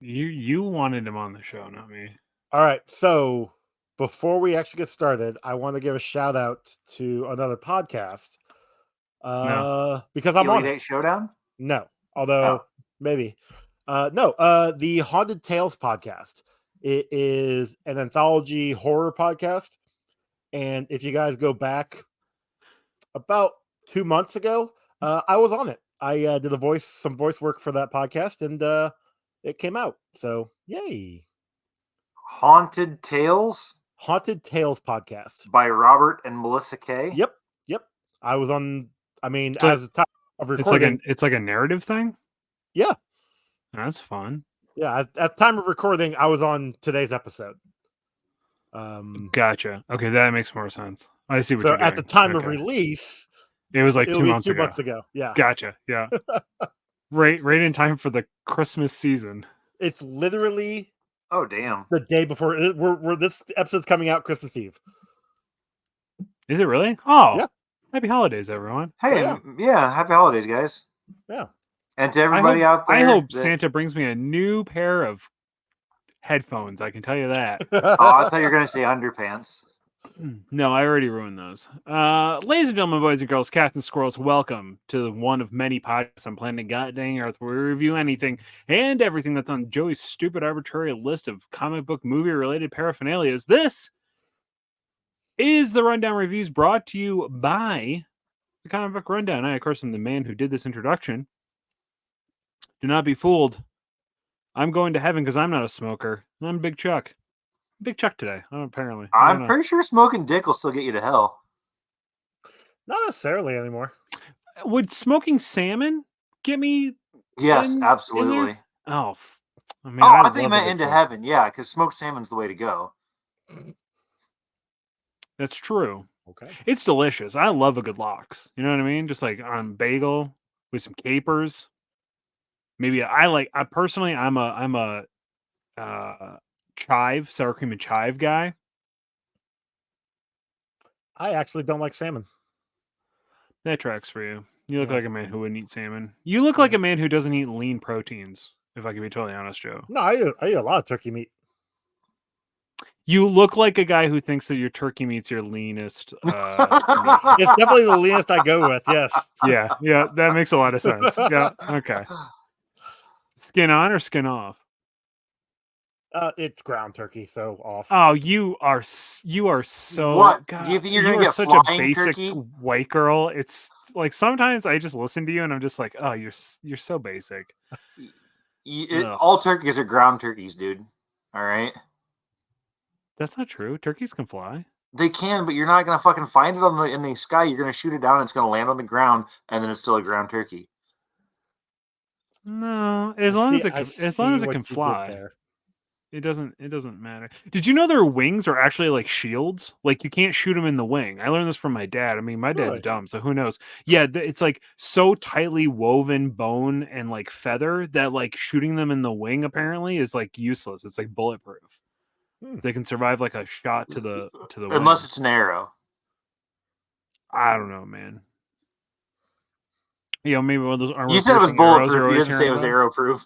You wanted him on the show, not me. All right, so before we actually get started, I want to give a shout out to another podcast. No. Because I'm on Elite it. Eight Showdown? No, although maybe. No, the Haunted Tales podcast. It is an anthology horror podcast, and if you guys go back about 2 months ago, I was on it. I did some voice work for that podcast, and it came out. So yay! Haunted Tales Haunted Tales podcast. by Robert and Melissa Kay. Yep. I was on. I mean, So as the time of recording, it's like a narrative thing. yeah, That's fun. yeah. At the time of recording, I was on today's episode. Gotcha. Okay, that makes more sense. I see what So you're doing. at the time of release, it was like it'll 2 be months 2 ago. months ago. Yeah, Gotcha. Yeah. right in time for the Christmas season. it's literally Oh, damn. the day before. We're this episode's coming out Christmas Eve. Is it really? Oh, yeah. Happy holidays, everyone. Hey, yeah, happy holidays, guys. Yeah. And to everybody out there. I hope Santa brings me a new pair of headphones. I can tell you that. Oh, I thought you were going to say underpants. No, I already ruined those. Ladies and gentlemen, boys and girls, cats and squirrels, welcome to one of many podcasts on planet Goddang Earth where we review anything and everything that's on Joey's stupid arbitrary list of comic book movie related paraphernalias. This is the Rundown Reviews brought to you by the Comic Book Rundown. I, of course, am the man who did this introduction. Do not be fooled. I'm going to heaven because I'm not a smoker. I'm Big Chuck. Big Chuck today, apparently. I'm pretty sure smoking dick will still get you to hell. Not necessarily anymore. Would smoking salmon get me? Yes, absolutely. Oh, I mean, I thought you meant into heaven. Yeah, because smoked salmon's the way to go. That's true. Okay. It's delicious. I love a good lox. You know what I mean? Just like on bagel with some capers. Maybe I'm a chive, sour cream and chive guy. I actually don't like salmon. That tracks for you. You look like a man who wouldn't eat salmon. You look like a man who doesn't eat lean proteins, if I can be totally honest, Joe. No, I eat a lot of turkey meat. You look like a guy who thinks that your turkey meat's your leanest. It's definitely the leanest I go with, yes. Yeah, that makes a lot of sense. Yeah, okay. Skin on or skin off? It's ground turkey, so off. Oh, you are so. What? God, do you think you're gonna get such flying a basic turkey? white girl? It's like sometimes I just listen to you and I'm just like, oh, you're so basic. All turkeys are ground turkeys, dude. All right. That's not true. Turkeys can fly. They can, but you're not gonna fucking find it in the sky. You're gonna shoot it down. And it's gonna land on the ground, and then it's still a ground turkey. No, as long as it can fly. It doesn't matter. Did you know their wings are actually like shields? Like you can't shoot them in the wing. I learned this from my dad. I mean, my dad's dumb, so who knows? Yeah, it's like so tightly woven bone and like feather that like shooting them in the wing apparently is like useless. It's like bulletproof. They can survive like a shot to the unless wing. It's an arrow. I don't know, man. You know, maybe one of those armor. You said it was bulletproof. You didn't say it was arrow proof.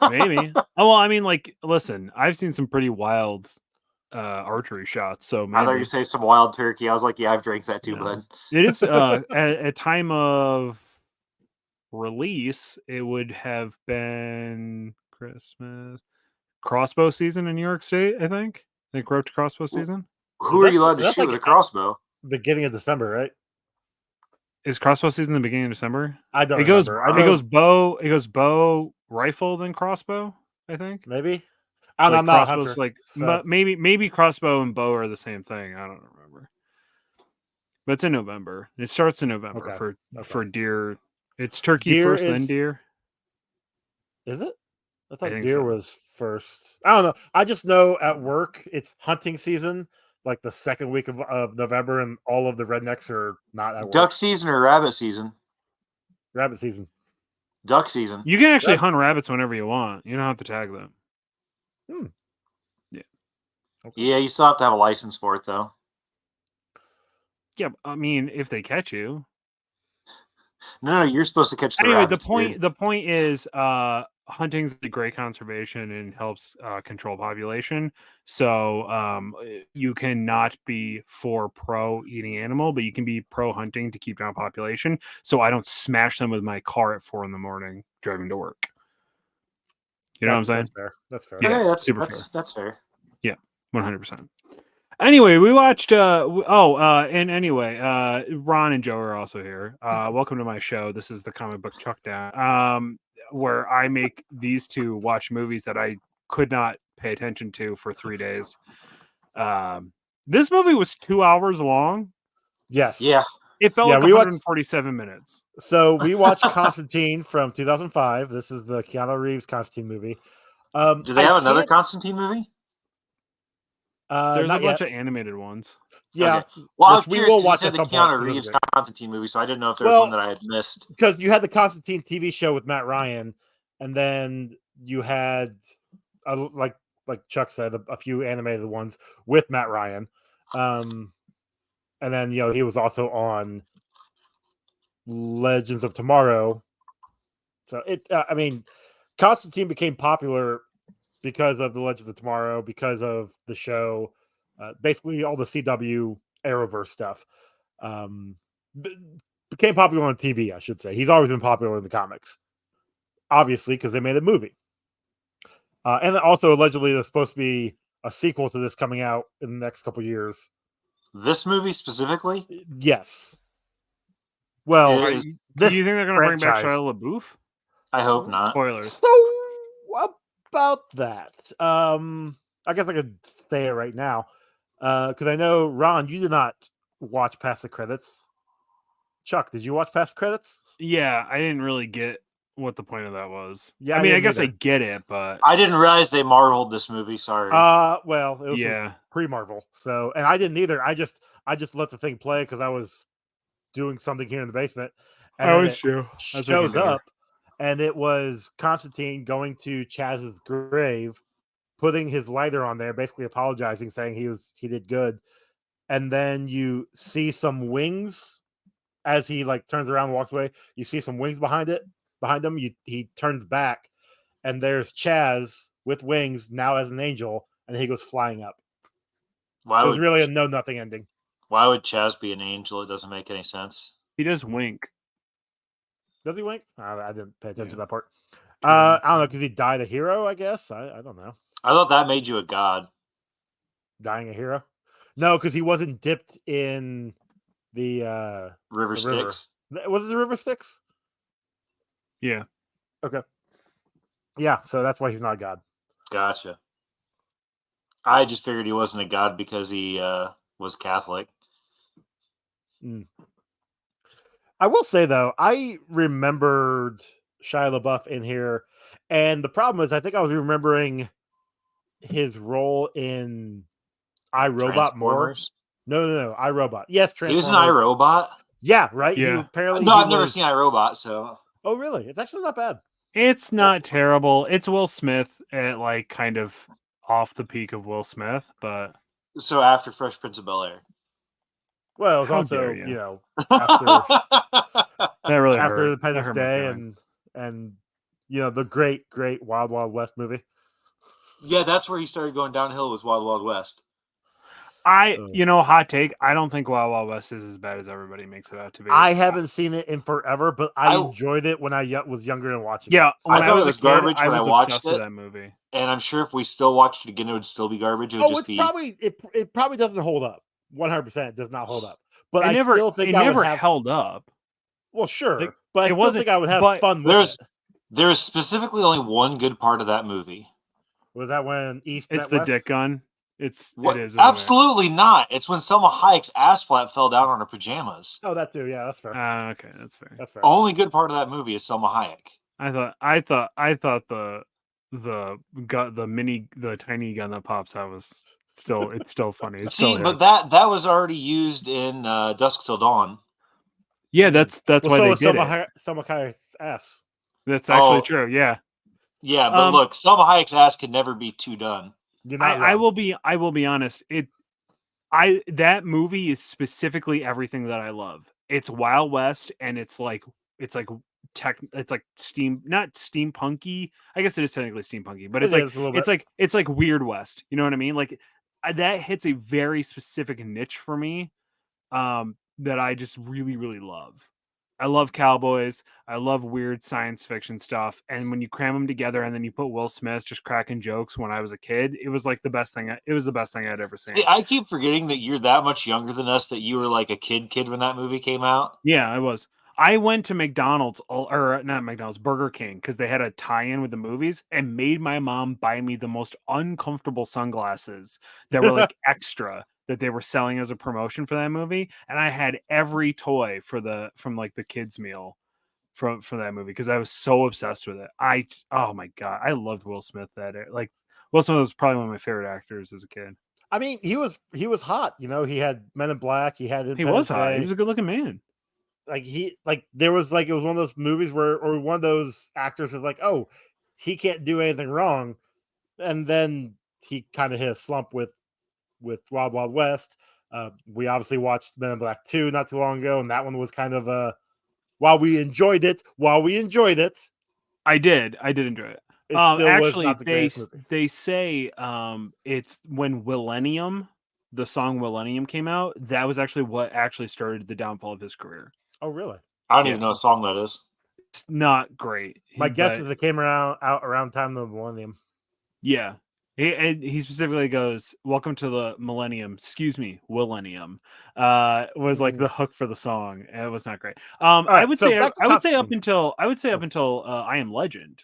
Maybe. Oh well, I mean, like, listen, I've seen some pretty wild archery shots. So maybe. I thought you say some wild turkey. I was like, yeah, I've drank that too, bud. It is at time of release. It would have been Christmas crossbow season in New York State. I think we're up to crossbow season. Who are you allowed to shoot with a crossbow? Beginning of December, right? Is crossbow season the beginning of December? I don't. It goes bow. It goes bow, rifle, then crossbow. I think maybe. I don't know. I'm not a hunter, so. Maybe crossbow and bow are the same thing. I don't remember. But it's in November. It starts in November for deer. It's turkey first, then deer. Is it? I thought deer was first. I don't know. I just know at work it's hunting season. Like the second week of November, and all of the rednecks are not at work. Duck season or rabbit season? Rabbit season. Duck season. You can actually hunt rabbits whenever you want. You don't have to tag them. Yeah. Okay. Yeah, you still have to have a license for it, though. Yeah, I mean, if they catch you. No, you're supposed to catch the anyway, rabbits, the point is, hunting's the great conservation and helps control population. So you cannot be for pro eating animal, but you can be pro hunting to keep down population. So I don't smash them with my car at 4 a.m. driving to work. You know what I'm saying? That's fair. That's fair. Yeah, Okay, super fair. that's fair. Yeah, 100%. Anyway, we watched. And anyway, Ron and Joe are also here. Welcome to my show. This is the Comic Book Chuck Down, where I make these two watch movies that I could not pay attention to for 3 days. This movie was 2 hours long. Yes. Yeah. It felt like 147 minutes. So we watched Constantine from 2005. This is the Keanu Reeves Constantine movie. Do they have another Constantine movie? There's a not bunch yet. of animated ones. Yeah. Okay. Well, I was which we curious will 'cause you watch said at the some Keanu point. Reeves Constantine movie, so I didn't know if there was one that I had missed. Because you had the Constantine TV show with Matt Ryan, and then you had, like Chuck said, a few animated ones with Matt Ryan. And then, he was also on Legends of Tomorrow. So Constantine became popular because of the Legends of Tomorrow, because of the show, basically all the CW Arrowverse stuff. Became popular on TV, I should say. He's always been popular in the comics, obviously, because they made a movie. And also, allegedly, there's supposed to be a sequel to this coming out in the next couple years. This movie specifically? Yes. Well, do you think they're going to bring back Shia LaBeouf? I hope not. Spoilers. So about that, I guess I could say it right now, because I know, Ron, you did not watch past the credits. Chuck, did you watch past the credits? Yeah, I didn't really get what the point of that was. Yeah, I mean, I guess either. I get it, but I didn't realize they Marveled this movie. Sorry. Well, it was pre-Marvel, so, and I didn't either. I just let the thing play because I was doing something here in the basement, and it shows up, and it was Constantine going to Chaz's grave, putting his lighter on there, basically apologizing, saying he did good, and then you see some wings as he turns around and walks away. You see some wings behind him. He turns back, and there's Chaz with wings now as an angel, and he goes flying up. It was really a no-nothing ending. Why would Chaz be an angel? It doesn't make any sense. He does wink. Does he wink? I didn't pay attention to that part. I don't know, because he died a hero, I guess. I don't know. I thought that made you a god. Dying a hero? No, because he wasn't dipped in the river Styx. Was it the river Styx? Yeah. Okay. Yeah, so that's why he's not a god. Gotcha. I just figured he wasn't a god because he was Catholic. I will say, though, I remembered Shia LaBeouf in here, and the problem is I think I was remembering his role in iRobot more. No, iRobot. Yes, Transformers. He was an iRobot? Yeah, right? Yeah. I've never seen iRobot, so... Oh, really? It's actually not bad. It's not terrible. It's Will Smith at, kind of off the peak of Will Smith, but... So after Fresh Prince of Bel-Air. Well, it was also, after Independence Day and the great Wild Wild West movie. Yeah, that's where he started going downhill, was Wild Wild West. Hot take. I don't think Wild Wild West is as bad as everybody makes it out to be. I haven't seen it in forever, but I enjoyed it when I was younger and watching it. Yeah, when I was garbage when I watched it. That movie. And I'm sure if we still watched it again, it would still be garbage. It would just be... It probably doesn't hold up. 100% does not hold up. But I still think it never held up. Well, sure, but I still think I would have fun with it. There is specifically only one good part of that movie. Was that when East? It's the dick gun. It is absolutely not. It's when Selma Hayek's ass flap fell down on her pajamas. Oh, that too. Yeah, that's fair. Okay, that's fair. That's fair. Only good part of that movie is Selma Hayek. I thought the tiny gun that pops out was still funny. But that was already used in Dusk Till Dawn. Yeah, that's why they did Selma Hayek's ass. That's actually true. Yeah. Yeah, but look, Selma Hayek's ass can never be too done. I will be honest. That movie is specifically everything that I love. It's Wild West, and it's like it's like not steampunky. I guess it is technically steampunky, but It is a little bit. it's like Weird West. You know what I mean? Like that hits a very specific niche for me that I just really, really love. I love cowboys. I love weird science fiction stuff. And when you cram them together and then you put Will Smith just cracking jokes when I was a kid, it was like the best thing. It was the best thing I'd ever seen. I keep forgetting that you're that much younger than us, that you were like a kid when that movie came out. Yeah, I was. I went to McDonald's or not McDonald's, Burger King, because they had a tie-in with the movies and made my mom buy me the most uncomfortable sunglasses that were like extra that they were selling as a promotion for that movie. And I had every toy from like the kids meal from that movie because I was so obsessed with it. Oh my god, I loved Will Smith like Will Smith was probably one of my favorite actors as a kid. I mean, he was hot. You know, he had Men in Black. He had He was hot. Day. He was a good-looking man. There was it was one of those movies or one of those actors is like, oh, he can't do anything wrong, and then he kind of hit a slump with Wild Wild West. We obviously watched Men in Black 2 not too long ago, and that one was kind of while we enjoyed it, I did enjoy it. It still Actually, was not the greatest movie. they say it's when Millennium, the song Millennium came out. That was actually what actually started the downfall of his career. Oh, really? I don't even know what song that is. It's not great. My guess is it came out around time of the Millennium. Yeah. He specifically goes, "Welcome to the Millennium." Excuse me, Millennium. Was like the hook for the song. It was not great. I would say up until I Am Legend,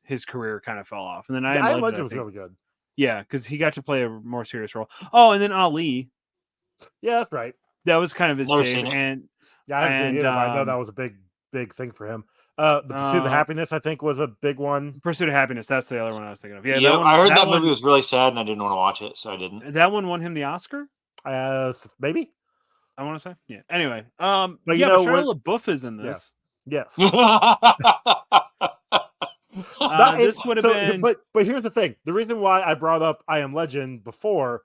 his career kind of fell off, and then I Am Legend was really good. Yeah, because he got to play a more serious role. Oh, and then Ali. Yeah, that's right. That was kind of his save, and yeah, I haven't seen it either, but I know that was a big thing for him. The Pursuit of Happiness, I think, was a big one. Pursuit of Happiness, that's the other one I was thinking of. Yeah, I heard that movie was really sad, and I didn't want to watch it, so I didn't. That one won him the Oscar? Maybe. I want to say, yeah. Anyway, but Shia LaBeouf is in this. Yeah. Yes. This would have been. But here's the thing: the reason why I brought up I Am Legend before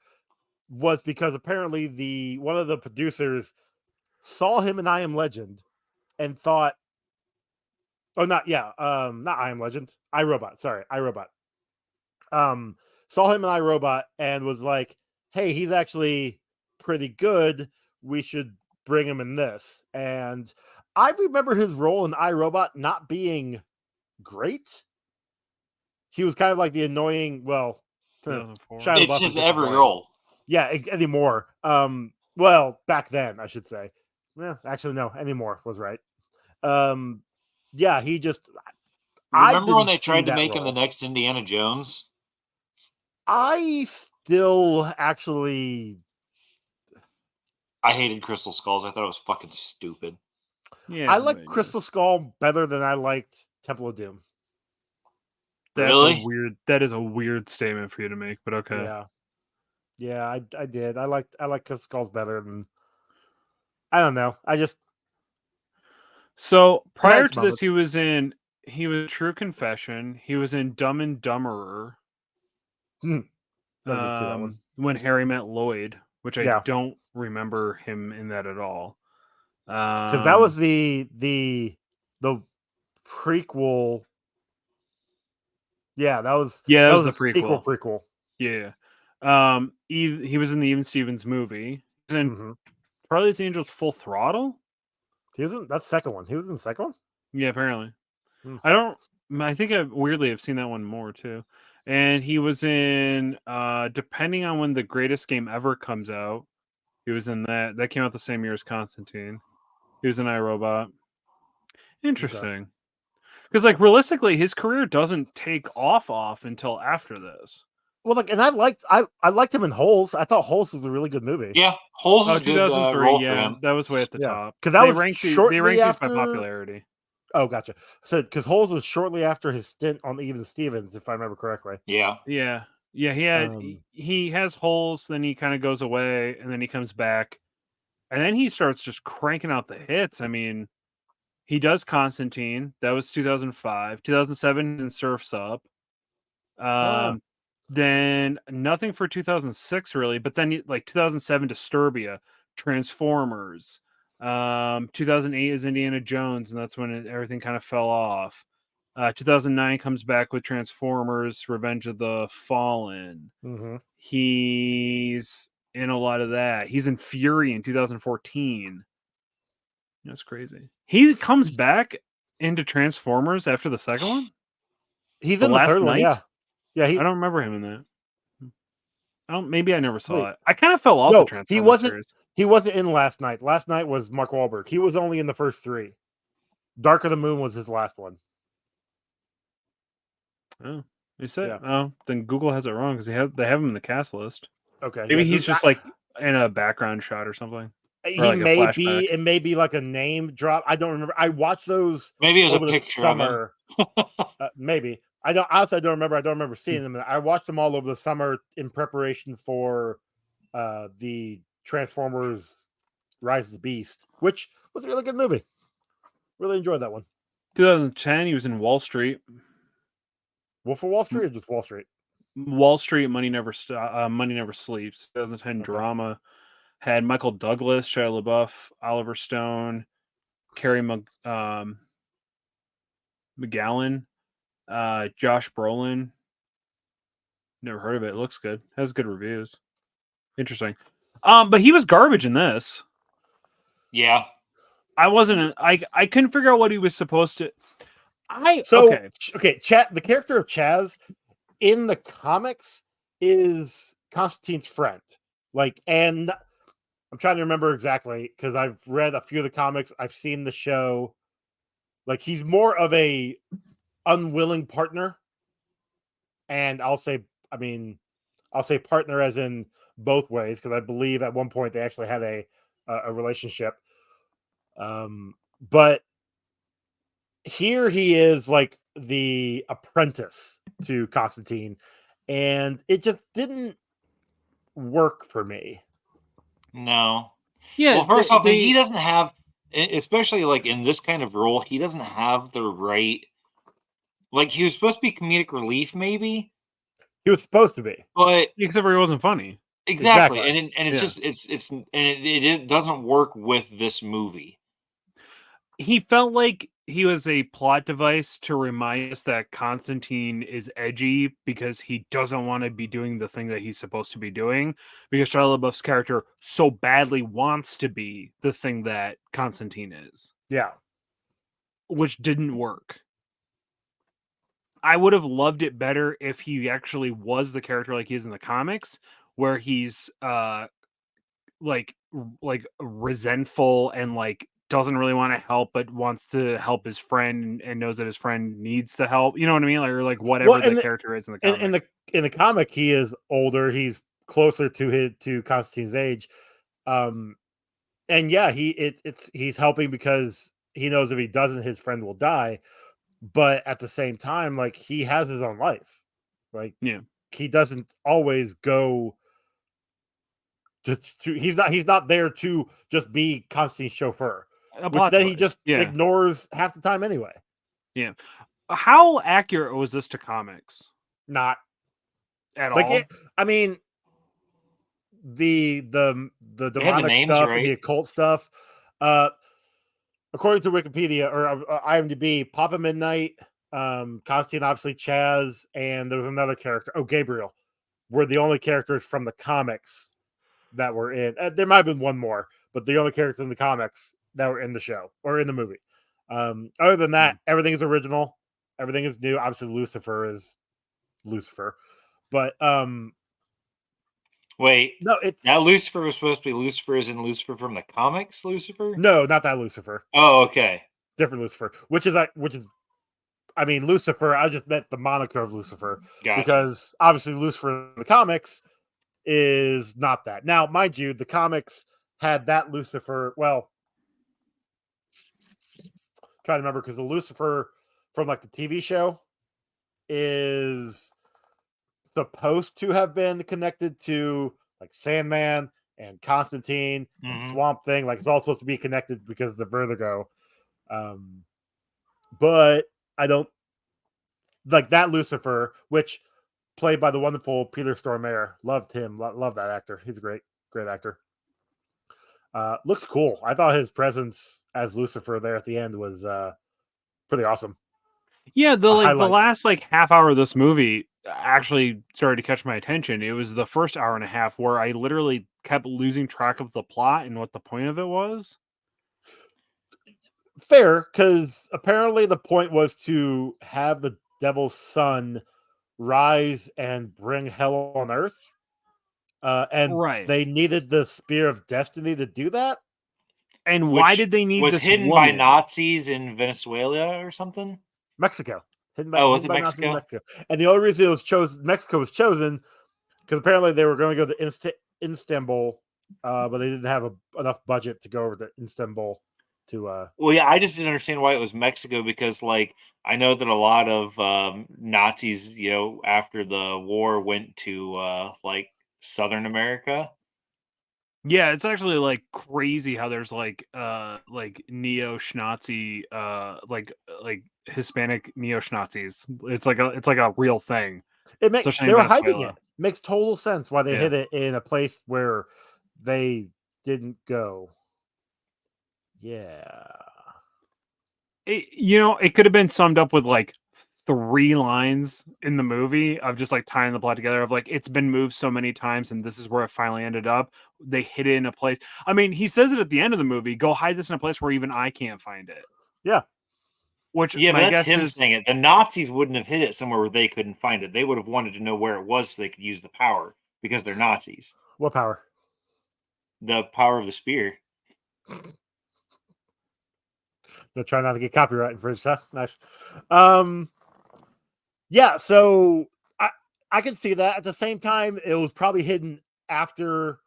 was because apparently one of the producers saw him in I Am Legend and thought, oh, not I Am Legend, iRobot. Sorry, iRobot. Saw him in iRobot and was like, hey, he's actually pretty good. We should bring him in this. And I remember his role in iRobot not being great. He was kind of like the annoying, it's his every role. Yeah, anymore. Well, back then, I should say. Well, actually, no, anymore was right. Yeah, he just. Remember when they tried to make him the next Indiana Jones? I still actually. I hated Crystal Skulls. I thought it was fucking stupid. Yeah, I like Crystal Skull better than I liked Temple of Doom. That is a weird statement for you to make, but okay. Yeah, I did. I like Crystal Skulls better than. I don't know. So prior to this, he was True Confession. He was in Dumb and Dumberer. When Harry Met Lloyd, which I don't remember him in that at all. Because that was the prequel. Yeah, that was the prequel. Yeah. He was in the Even Stevens movie. He was in Charlie's Angels Full Throttle. He was in that second one. He was in the second one? Yeah, apparently. I think weirdly I've seen that one more too. And he was in depending on when The Greatest Game Ever comes out, he was in that. That came out the same year as Constantine. He was in iRobot. Interesting. Because realistically, his career doesn't take off until after this. Well, and I liked him in Holes. I thought Holes was a really good movie. Yeah, Holes was 2003. Role for him. That was way at the top. Because that was they ranked these by popularity. Oh, gotcha. So because Holes was shortly after his stint on Even Stevens, if I remember correctly. Yeah. He had he has Holes, then he kind of goes away, and then he comes back, and then he starts just cranking out the hits. I mean, he does Constantine. That was 2005. 2007 in Surf's Up. Then nothing for 2006 really, but then 2007 Disturbia, Transformers, 2008 is Indiana Jones, and that's when everything kind of fell off. 2009 comes back with Transformers: Revenge of the Fallen. Mm-hmm. He's in a lot of that. He's in Fury in 2014. That's crazy. He comes back into Transformers after the second one. He's The in the Last third one, Night? yeah. I don't remember him in that. Maybe I never saw Wait. it. I kind of fell off the Transformers series. He wasn't in Last Night. Last Night was Mark Wahlberg. He was only in the first 3. Dark of the Moon was his last one. Oh, you said. Yeah. Oh, then Google has it wrong because they have him in the cast list. Okay, maybe he's just like in a background shot or something. He or like may be. It may be like a name drop. I don't remember. I watched those. Maybe it was over a the picture summer. Maybe I don't. Honestly, I don't remember. I don't remember seeing them. I watched them all over the summer in preparation for the Transformers: Rise of the Beast, which was a really good movie. Really enjoyed that one. 2010, he was in Wall Street. Wolf of Wall Street or just Wall Street? Wall Street, Money Never Sleeps. 2010 drama had Michael Douglas, Shia LaBeouf, Oliver Stone, Carrie McGowan, Josh Brolin. Never heard of it. It looks good. Has good reviews. Interesting. But he was garbage in this. Yeah. I wasn't. I couldn't figure out what he was supposed to. Okay. The character of Chaz in the comics is Constantine's friend. And I'm trying to remember exactly because I've read a few of the comics. I've seen the show. He's more of a unwilling partner, and I'll say partner as in both ways because I believe at one point they actually had a relationship. But here he is like the apprentice to Constantine, and it just didn't work for me. No. Yeah. Well, first off, he doesn't have, especially like in this kind of role, he doesn't have the right. Like he was supposed to be comedic relief, maybe. He was supposed to be, but except for he wasn't funny. Exactly. And it's just it doesn't work with this movie. He felt like he was a plot device to remind us that Constantine is edgy because he doesn't want to be doing the thing that he's supposed to be doing because Shia LaBeouf's character so badly wants to be the thing that Constantine is. Yeah. Which didn't work. I would have loved it better if he actually was the character like he is in the comics, where he's like resentful and like doesn't really want to help but wants to help his friend and knows that his friend needs the help. You know what I mean? Or like whatever the character is in the comic. In the comic, he is older. He's closer to Constantine's age. And yeah, he's helping because he knows if he doesn't, his friend will die. But at the same time, like he has his own life. Like he doesn't always go he's not there to just be Constantine's chauffeur. Which then he just ignores half the time anyway. Yeah. How accurate was this to comics? Not at all. I mean, the demonic stuff and the occult stuff. According to Wikipedia or IMDb, Papa Midnight, Constantine, obviously Chaz, and there was another character. Oh, Gabriel, were the only characters from the comics that were in. There might have been one more, but the only characters in the comics that were in the show or in the movie. Other than that, everything is original. Everything is new. Obviously, Lucifer is Lucifer, but wait, no, that Lucifer was supposed to be Lucifer as in Lucifer from the comics. Lucifer? No, not that Lucifer. Oh, okay, different Lucifer. Which is, I mean, Lucifer. I just meant the moniker of Lucifer because obviously Lucifer in the comics is not that. Now, mind you, the comics had that Lucifer. Well, trying to remember because the Lucifer from like the TV show is supposed to have been connected to like Sandman and Constantine and Swamp Thing. Like it's all supposed to be connected because of the vertigo. But I don't like that Lucifer, which played by the wonderful Peter Stormare. Loved him. Love that actor. He's a great actor. Looks cool. I thought his presence as Lucifer there at the end was pretty awesome. Yeah, the highlight. last half hour of this movie actually started to catch my attention. It was the first hour and a half where I literally kept losing track of the plot and what the point of it was. Fair, because apparently the point was to have the devil's son rise and bring hell on earth. And Right. they needed the spear of destiny to do that. And why did they need was this hidden by woman? Nazis in Venezuela or something? Mexico. Hidden Was it by Nazis in Mexico? Mexico. And the only reason it was chosen, Mexico was chosen, because apparently they were going to go to Istanbul, but they didn't have enough budget to go over to Istanbul to. Well, yeah, I just didn't understand why it was Mexico because, I know that a lot of Nazis, after the war, went to Southern America. Yeah, it's actually crazy how there's neo-Schnazi like Hispanic neo-Schnazis. It's like a real thing. It makes Especially they in were hiding Venezuela. it. Makes total sense why they Yeah. hid it in a place where they didn't go. Yeah. It could have been summed up with 3 lines in the movie of just tying the plot together of it's been moved so many times and this is where it finally ended up. They hid it in a place. I mean, he says it at the end of the movie, go hide this in a place where even I can't find it. Yeah. Which Yeah, but my that's guess him is saying it. The Nazis wouldn't have hid it somewhere where they couldn't find it. They would have wanted to know where it was so they could use the power because they're Nazis. What power? The power of the spear. They'll try not to get copyright infringed, huh? Nice. Yeah, so I can see that. At the same time, it was probably hidden after,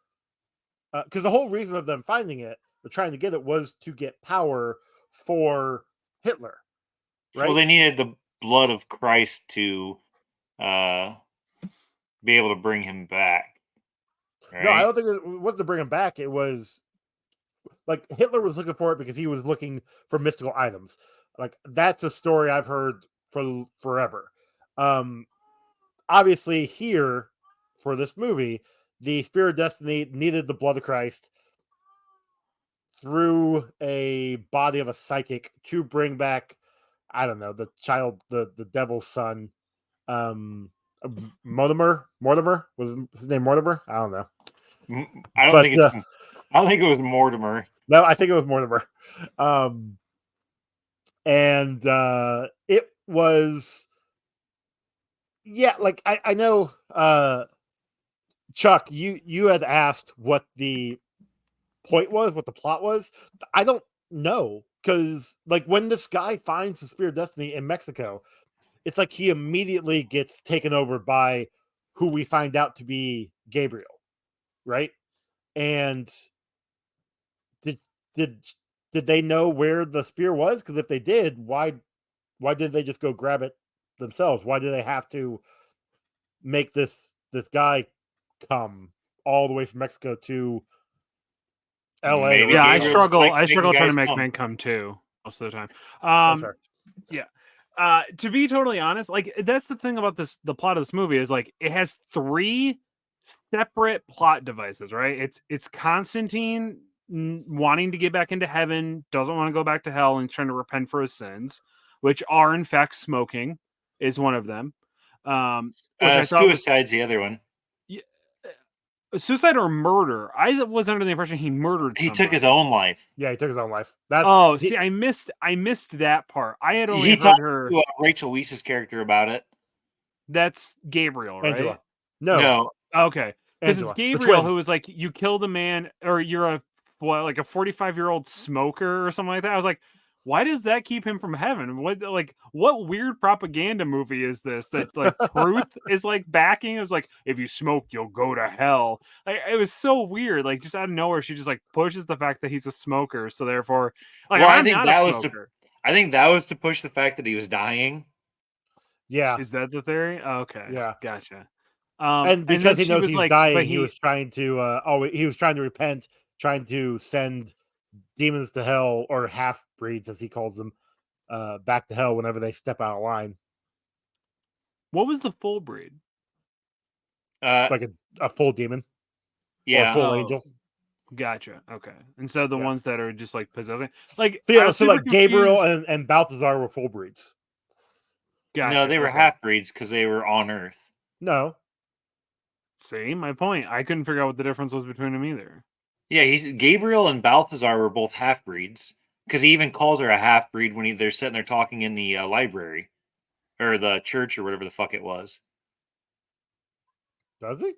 because the whole reason of them finding it, or trying to get it, was to get power for Hitler, right? Well, they needed the blood of Christ to be able to bring him back. Right? No, I don't think it wasn't to bring him back. It was Hitler was looking for it because he was looking for mystical items. That's a story I've heard for forever. Obviously, here for this movie, the Spear of Destiny needed the blood of Christ through a body of a psychic to bring back, I don't know, the child, the devil's son. Mortimer was his name. Mortimer. I don't know. I don't think it was Mortimer. No, I think it was Mortimer. And it was, yeah, I know, Chuck, you had asked what the point was, what the plot was. I don't know, because when this guy finds the Spear of Destiny in Mexico, it's like he immediately gets taken over by who we find out to be Gabriel, right? And did they know where the spear was? Because if they did, why did they just go grab it themselves? Why do they have to make this guy come all the way from Mexico to LA? Maybe yeah, I Gabriel's struggle likes trying making to guys make come. men come too most of the time. That's fair. Yeah. To be totally honest, that's the thing about the plot of this movie is it has 3 separate plot devices, right? It's Constantine wanting to get back into heaven, doesn't want to go back to hell, and trying to repent for his sins, which are in fact smoking is one of them. Which I thought was Suicide's the other one. suicide or murder. I was under the impression he murdered He somebody. took his own life. Yeah, he took his own life. See, I missed that part. I had only He heard talked her. to Rachel Weisz's character about it. That's Gabriel, right? Angela. No. Okay. Because it's Angela, the Gabriel twin. who was like, you killed a man, or you're a 45-year-old smoker or something like that. I was like, why does that keep him from heaven? What weird propaganda movie is this that truth is backing? It was if you smoke, you'll go to hell. It was so weird. Just out of nowhere, she just pushes the fact that he's a smoker. So therefore, Well, I'm not a smoker. I think that was to push the fact that he was dying. Yeah. Is that the theory? Okay. Yeah. Gotcha. And because he knows he's dying, he was trying to he was trying to repent, trying to send demons to hell, or half breeds as he calls them, back to hell whenever they step out of line. What was the full breed? Like a full demon. Yeah. Or a full angel. Gotcha. Okay. And so the Yeah. ones that are just like possessing, like So, yeah, I was so super like Gabriel confused. and Balthazar were full breeds. Gotcha. No, they were okay. half breeds because they were on Earth. No, See my point. I couldn't figure out what the difference was between them either. Yeah, he's Gabriel and Balthazar were both half breeds because he even calls her a half breed when they're sitting there talking in the library or the church or whatever the fuck it was. does he? Are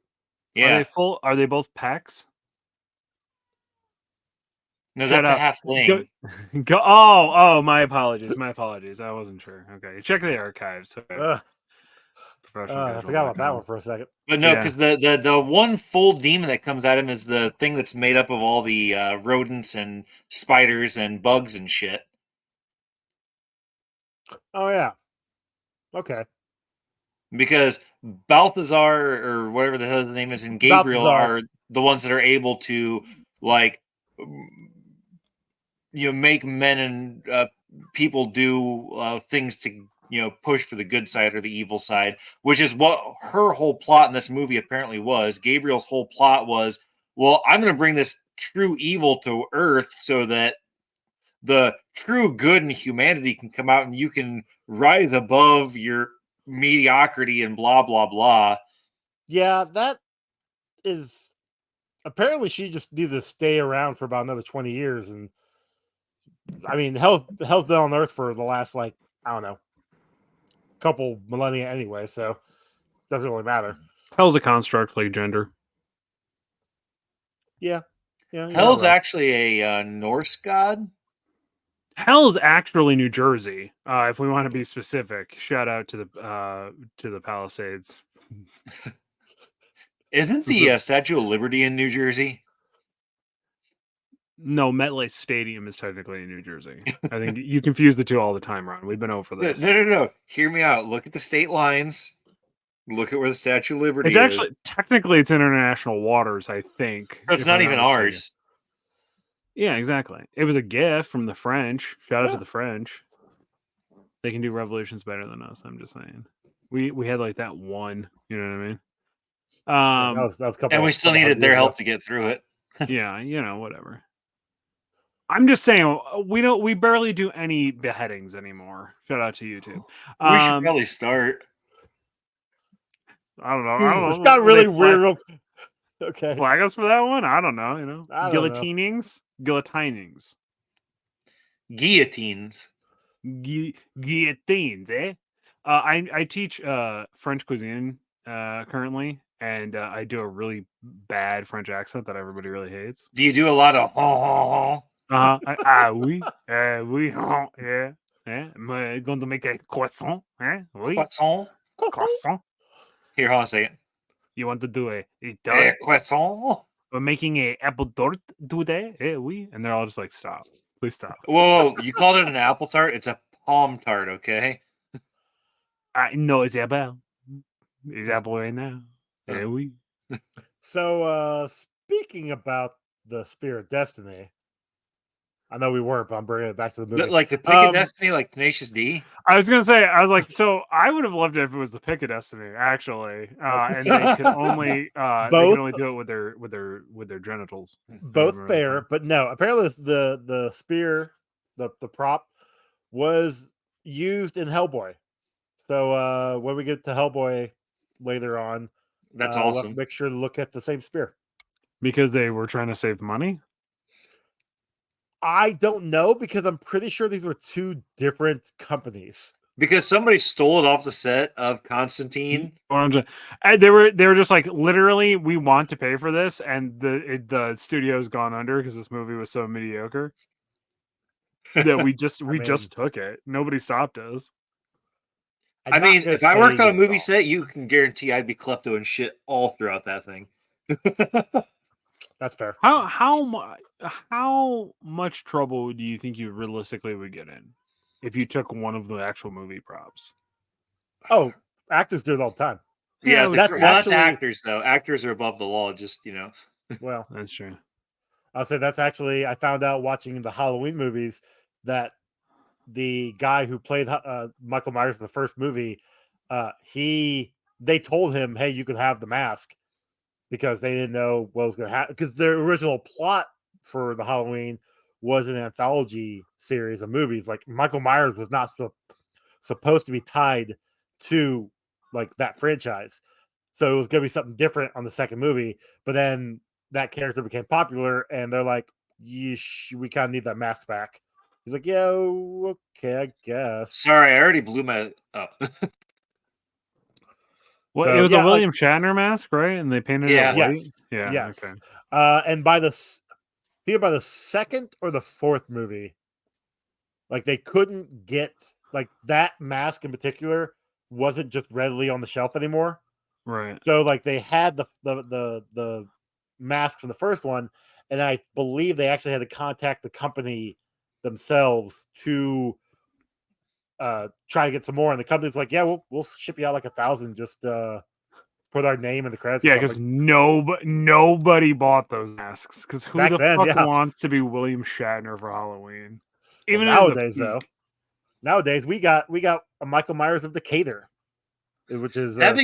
Yeah, they full? Are they both pecs? no, Shut that's a up. halfling. Go. Oh, my apologies. My apologies. I wasn't sure. Okay, check the archives. Okay. Professional I forgot about that casual.com. one for a second. But no, Yeah. because the one full demon that comes at him is the thing that's made up of all the rodents and spiders and bugs and shit. Oh yeah. Okay. Because Balthazar or whatever the hell his name is and Gabriel Balthazar. are the ones that are able to like make men and people do things to push for the good side or the evil side, which is what her whole plot in this movie apparently was. Gabriel's whole plot was, well, I'm going to bring this true evil to Earth so that the true good and humanity can come out and you can rise above your mediocrity and blah blah blah. Yeah, that is apparently she just needed to stay around for about another 20 years. And I mean, hell's been on Earth for the last, like, I don't know, couple millennia anyway, so doesn't really matter. Hell's a construct like gender. Yeah. Yeah. Hell's actually a Norse god. Hell is actually New Jersey. If we want to be specific, shout out to the Palisades. Isn't the Statue of Liberty in New Jersey? No, MetLife Stadium is technically in New Jersey. I think you confuse the two all the time, Ron. We've been over this. No. Hear me out. Look at the state lines. Look at where the Statue of Liberty It's actually technically it's international waters, I think. So it's not even ours. Yeah, exactly. It was a gift from the French. Shout out to Yeah. the French. They can do revolutions better than us. I'm just saying. We had like that one. You know what I mean? Yeah, that was a couple. And we still needed their help to get through it. Yeah, whatever. I'm just saying we barely do any beheadings anymore. Shout out to YouTube. We should probably start. I don't know. It's got really weird. Okay. Flag us for that one? I don't know. I don't know. Guillotinings. Guillotines. Guillotines, eh? I teach French cuisine currently, and I do a really bad French accent that everybody really hates. Do you do a lot of Oui, oui, yeah. I'm going to make a croissant, oui. Croissant. Here, hold on a second. You want to do a tart? Croissant. We're making a apple tart today, oui. And they're all just like, stop. Please stop. Whoa, you called it an apple tart? It's a palm tart, okay? No, it's apple. It's apple right now. Oui. So, speaking about the Spear of Destiny, I know we weren't, but I'm bringing it back to the movie. Like the Pick of Destiny, like Tenacious D? I was gonna say, I was like, so I would have loved it if it was the Pick of Destiny, actually, and they could only they can only do it with their genitals. Both fair, but no. Apparently, the spear, the prop, was used in Hellboy. So when we get to Hellboy later on, that's we'll have awesome. to make sure to look at the same spear because they were trying to save money. I don't know, because I'm pretty sure these were two different companies. Because somebody stole it off the set of Constantine. They were just like, literally, we want to pay for this, and the studio's gone under because this movie was so mediocre that we just took it. Nobody stopped us. I mean, if I worked on a movie set, you can guarantee I'd be klepto and shit all throughout that thing. That's fair. How much trouble do you think you realistically would get in if you took one of the actual movie props? Oh, actors do it all the time. Yeah, that's actors though. Actors are above the law. Just Well, that's true. I'll say that's actually, I found out watching the Halloween movies that the guy who played Michael Myers in the first movie, they told him, "Hey, you can have the mask," because they didn't know what was going to happen. Because their original plot for the Halloween was an anthology series of movies. Like Michael Myers was not supposed to be tied to like that franchise, so it was going to be something different on the second movie. But then that character became popular, and they're like, "Yeesh, we kind of need that mask back." He's like, "Yeah, okay, I guess." Sorry, I already blew my up. Well, So, it was yeah, a William Shatner mask, right? And they painted it white. yes, Yeah. yes. Okay. And by the second or the fourth movie, like they couldn't get like that mask in particular wasn't just readily on the shelf anymore. Right. So like they had the mask from the first one, and I believe they actually had to contact the company themselves to try to get some more. And the company's like, "Yeah, we'll ship you out like 1,000. Just put our name in the credits." Yeah, because nobody bought those masks. Because who Back the then, fuck yeah. wants to be William Shatner for Halloween? Well, Even nowadays, at the though, peak. nowadays we got a Michael Myers of Decatur, which is That guy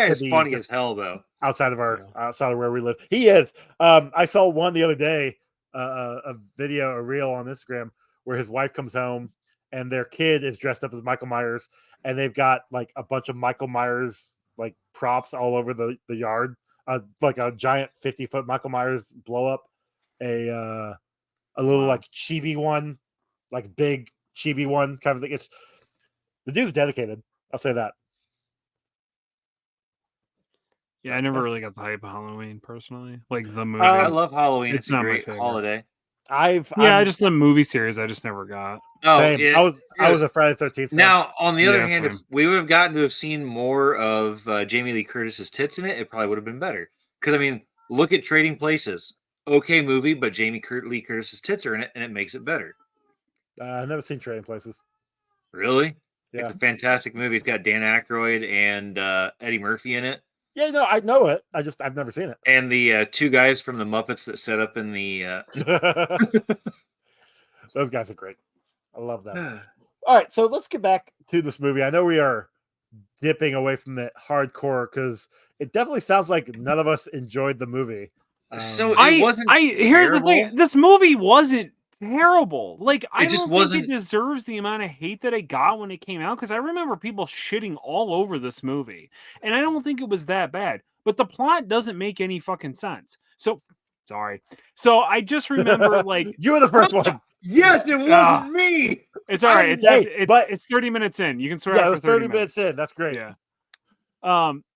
is city funny just as hell though. outside of where we live. He is. I saw one the other day, a video, a reel on Instagram where his wife comes home and their kid is dressed up as Michael Myers, and they've got like a bunch of Michael Myers like props all over the yard, like a giant 50-foot Michael Myers blow up, a little like chibi one, like big chibi one kind of thing. It's the dude's dedicated. I'll say that. Yeah, I never really got the hype of Halloween personally. Like the movie. I love Halloween. It's It's a not my great favorite. holiday. Just the movie series I just never got. Oh, same. I was a Friday the 13th fan. Now, on the other Yeah, hand, if same. we would have gotten to have seen more of Jamie Lee Curtis's tits in it, it probably would have been better. Because I mean, look at Trading Places. Okay movie, but Jamie Lee Curtis's tits are in it, and it makes it better. I've never seen Trading Places. Really? Yeah. It's a fantastic movie. It's got Dan Aykroyd and Eddie Murphy in it. Yeah, no, I know it. I've never seen it. And the two guys from the Muppets that set up in the. Those guys are great. I love them. All right, so let's get back to this movie. I know we are dipping away from the hardcore because it definitely sounds like none of us enjoyed the movie. So it wasn't. Here's the thing: this movie wasn't terrible. Like I don't think it deserves the amount of hate that it got when it came out. Because I remember people shitting all over this movie, and I don't think it was that bad. But the plot doesn't make any fucking sense. So sorry. So I just remember like you were the first one. Yes, it wasn't me. It's all right. It's 30 minutes in. You can swear after 30 minutes in. That's great. Yeah.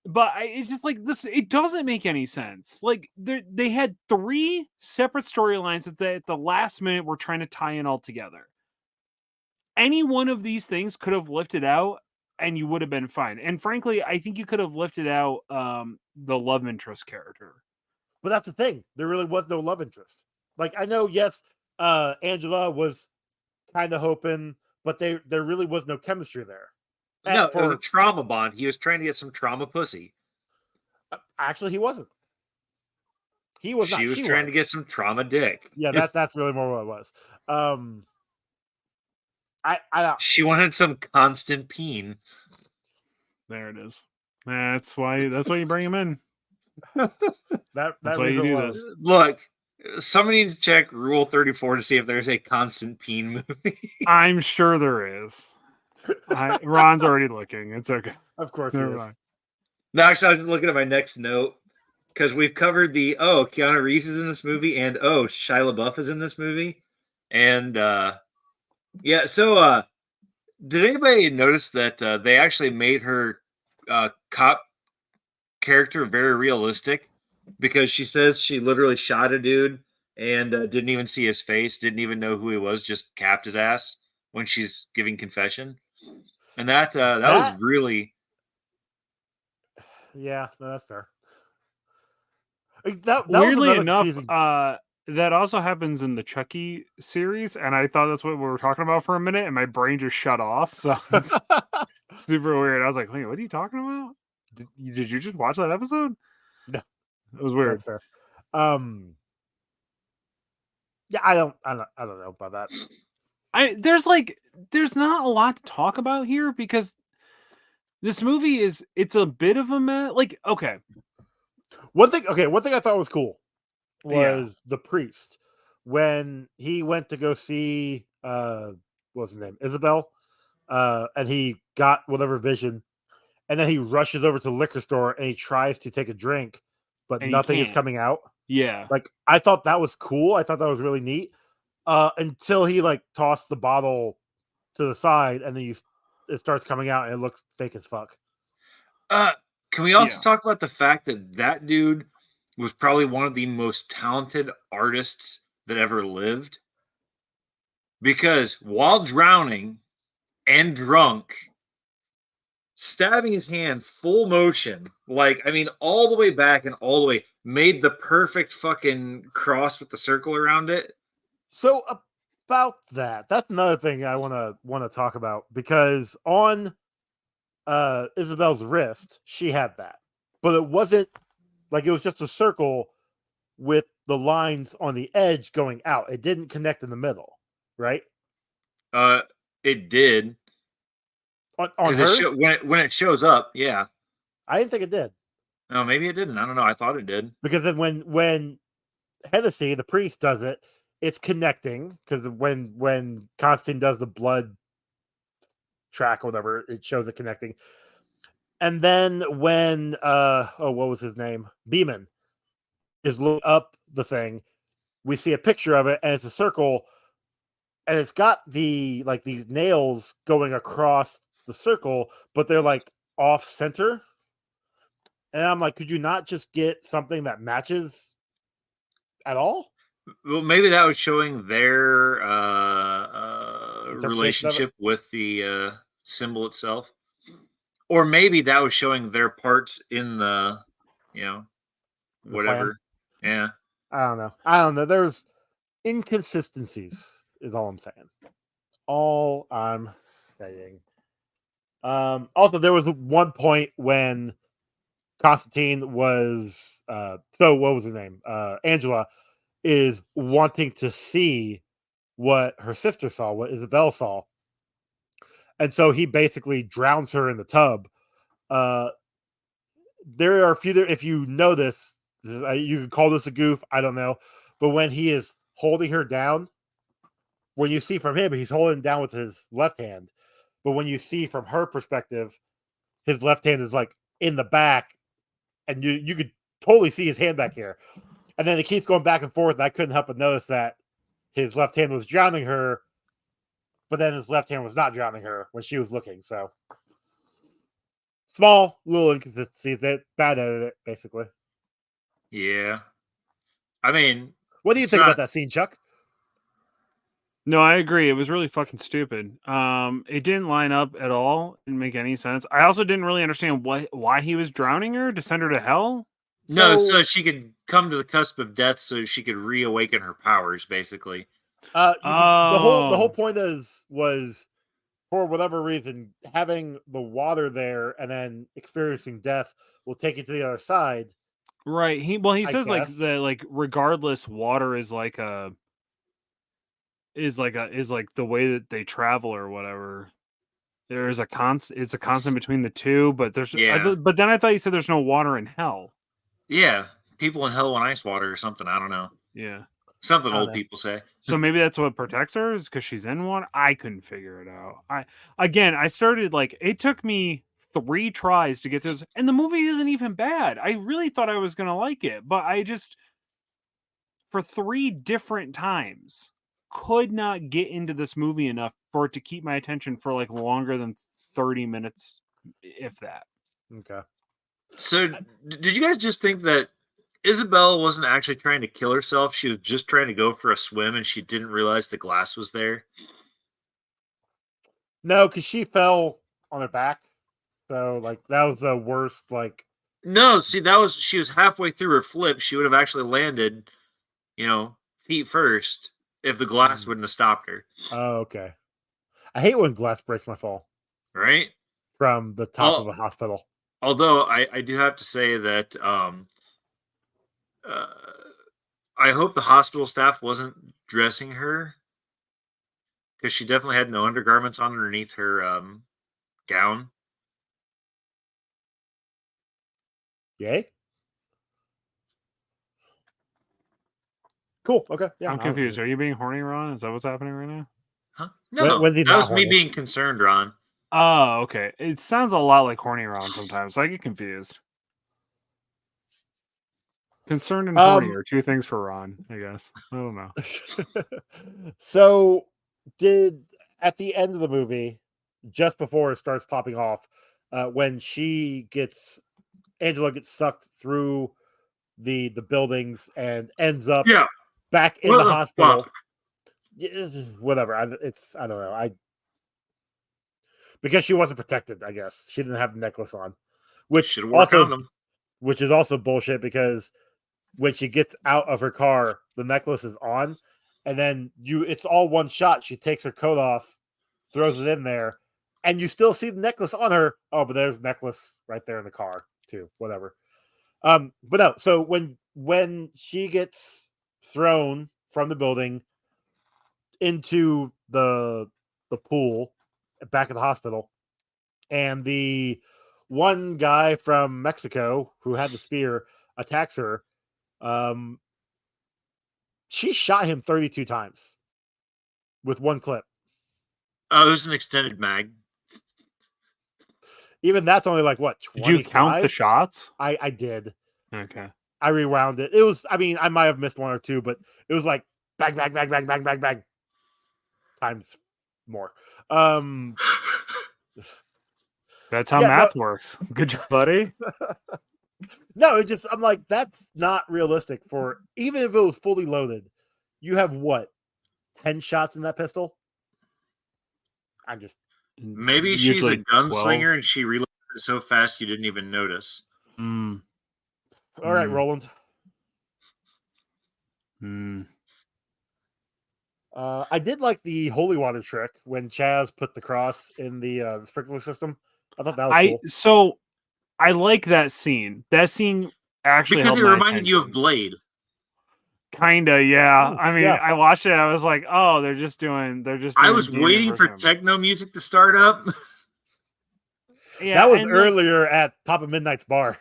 But it's just like this. It doesn't make any sense. Like they had 3 separate storylines that at the last minute were trying to tie in all together. Any one of these things could have lifted out, and you would have been fine. And frankly, I think you could have lifted out the love interest character. But that's the thing. There really was no love interest. Like I know, yes, Angela was kind of hoping, but there really was no chemistry there. No, it was a trauma bond. He was trying to get some trauma pussy. Actually, he wasn't. He was. She was trying to get some trauma dick. Yeah, that's really more what it was. She wanted some Constantine. There it is. That's why you bring him in. That's why you do this. Look, somebody needs to check Rule 34 to see if there's a Constantine movie. I'm sure there is. Ron's already looking. It's okay. Of course, No, actually, I was looking at my next note because we've covered Keanu Reeves is in this movie, and Shia LaBeouf is in this movie, and yeah. So, did anybody notice that they actually made her cop character very realistic? Because she says she literally shot a dude and didn't even see his face, didn't even know who he was, just capped his ass when she's giving confession. And that was really... Yeah, no, that's fair. Weirdly enough, that also happens in the Chucky series, and I thought that's what we were talking about for a minute, and my brain just shut off. So it's super weird. I was like, wait, what are you talking about? Did you just watch that episode? No. It was weird. That's fair. Yeah, I don't know about that. There's not a lot to talk about here because this movie it's a bit of a mess. Like, okay. One thing I thought was cool was the priest when he went to go see what was his name, Isabel, and he got whatever vision, and then he rushes over to the liquor store and he tries to take a drink, but And he nothing is can't. coming out. Yeah. Like, I thought that was cool. I thought that was really neat. Until he like tossed the bottle to the side, and then it starts coming out, and it looks fake as fuck. Can we also Yeah. talk about the fact that that dude was probably one of the most talented artists that ever lived? Because while drowning and drunk, stabbing his hand full motion, like, I mean, all the way back and all the way, made the perfect fucking cross with the circle around it. So about that's another thing I want to talk about, because on Isabel's wrist, she had that, but it wasn't like, it was just a circle with the lines on the edge going out. It didn't connect in the middle, right? Uh, it did On because it show hers, when it shows up. Yeah. I didn't think it did, No, maybe it didn't. I don't know. I thought it did. because then when Hennessy, the priest, does it, it's connecting, because when Constantine does the blood track or whatever, it shows it connecting. And then when what was his name? Beeman is looking up the thing, we see a picture of it, and it's a circle, and it's got the like these nails going across the circle, but they're like off center. And I'm like, could you not just get something that matches at all? Well, maybe that was showing their Interpretation of it. relationship with the symbol itself, or maybe that was showing their parts in the, you know, The plan. whatever. Yeah. I don't know. There's inconsistencies, is all I'm saying. All I'm saying. Also, there was one point when Constantine was so what was his name? Angela is wanting to see what her sister saw, what Isabel saw. And so he basically drowns her in the tub. Uh there are a few, if you know this, you could call this a goof, I don't know. But when he is holding her down, when you see from him, he's holding down with his left hand. But when you see from her perspective, his left hand is like in the back, and you could totally see his hand back here. And then it keeps going back and forth, and I couldn't help but notice that his left hand was drowning her, but then his left hand was not drowning her when she was looking. So small little inconsistencies. That bad at it, basically. Yeah. I mean, What do you it's think not. about that scene, Chuck? No, I agree. It was really fucking stupid. It didn't line up at all. Didn't make any sense. I also didn't really understand why he was drowning her to send her to hell. No, So, so she could come to the cusp of death, so she could reawaken her powers, basically. the whole Oh, point was, for whatever reason, having the water there and then experiencing death will take you to the other side. right. He I says like guess. regardless, water is like the way that they travel or whatever. There's a constant. It's a constant between the two, but Yeah. but then I thought you said there's no water in hell. Yeah. People in hell want ice water or something. I don't know. Yeah. Something I don't old know. people say. So maybe that's what protects her, is because she's in one. I couldn't figure it out. I started like, it took me 3 tries to get to this, and the movie isn't even bad. I really thought I was gonna like it, but I just, for 3 different times, could not get into this movie enough for it to keep my attention for like longer than 30 minutes, if that. Okay. So, did you guys just think that Isabel wasn't actually trying to kill herself? She was just trying to go for a swim, and she didn't realize the glass was there. No, because she fell on her back. So, like, that was the worst. Like, No, see, she was halfway through her flip. She would have actually landed, feet first if the glass wouldn't have stopped her, oh, okay. I hate when glass breaks my fall right? from the top of Al- a hospital. Although I do have to say that uh, I hope the hospital staff wasn't dressing her because she definitely had no undergarments on underneath her gown. Yay? Cool. Okay. Yeah. I'm confused. Are you being horny, Ron? Is that what's happening right now? Huh? No, When's he that not was me horny? being concerned, Ron. Oh, okay. It sounds a lot like horny Ron sometimes, so I get confused. Concerned and horny are two things for Ron, I guess. I don't know. So, at the end of the movie, just before it starts popping off, when Angela gets sucked through the buildings and ends up back in the hospital. Whatever. I don't know. Because she wasn't protected, I guess. She didn't have the necklace on. Which is also bullshit because when she gets out of her car, the necklace is on, and then it's all one shot. She takes her coat off, throws it in there, and you still see the necklace on her. Oh, but there's necklace right there in the car too. Whatever. But no. So when she gets thrown from the building into the pool back at the hospital, and the one guy from Mexico who had the spear attacks her, she shot him 32 times with one clip. Oh, it was an extended mag. Even that's only like what? 25? Did you count the shots? I did. Okay. I rewound it. It was. I mean, I might have missed one or two, but it was like bang, bang, bang, bang, bang, bang, bang, times more. That's how math works. Good job, buddy. No, I'm like, that's not realistic for, even if it was fully loaded, you have what, 10 shots in that pistol? Maybe she's a gunslinger and she reloaded it so fast you didn't even notice. All right, Roland. I did like the holy water trick when Chaz put the cross in the sprinkler system. I thought that was cool. So I like that scene. That scene actually because it reminded you of Blade. Kinda, yeah. I mean, I watched it. I was like, oh, they're just doing. I was waiting for techno music to start up. Yeah, that was earlier at Papa Midnight's bar.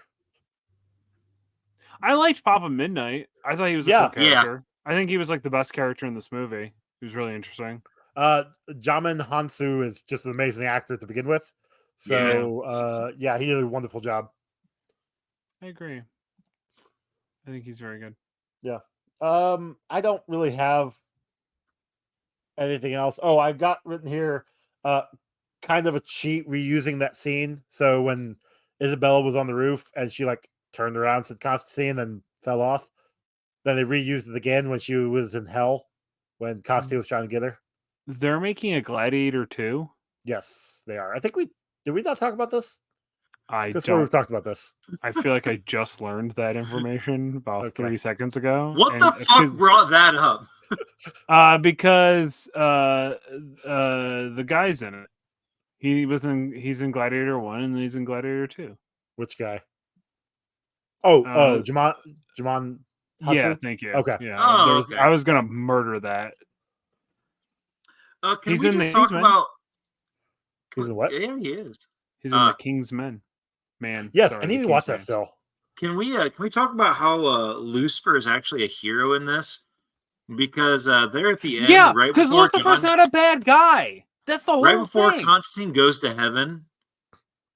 I liked Papa Midnight. I thought he was a cool character. I think he was like the best character in this movie. He was really interesting. Jamin Hansu is just an amazing actor to begin with. So, he did a wonderful job. I agree. I think he's very good. Yeah. I don't really have anything else. Oh, I've got written here kind of a cheat reusing that scene. So when Isabella was on the roof and she like turned around, said Constantine, and fell off, then they reused it again when she was in hell when Constantine was trying to get her. They're making a Gladiator 2? Yes, they are. I think did we not talk about this? I don't. We've talked about this. I feel like I just learned that information about 3 seconds ago. What the fuck brought that up? Because the guy's in it. He's in Gladiator 1 and he's in Gladiator 2. Which guy? Jamon. Yeah, thank you. Okay. Yeah. I was gonna murder that. He's in the talk about. He's in what? Yeah, he is. He's in the King's Men. Man. Yes, I need to watch that still. Can we talk about how Lucifer is actually a hero in this? Because they're at the end, right before Lucifer's not a bad guy. That's the whole thing. Right before Constantine goes to heaven,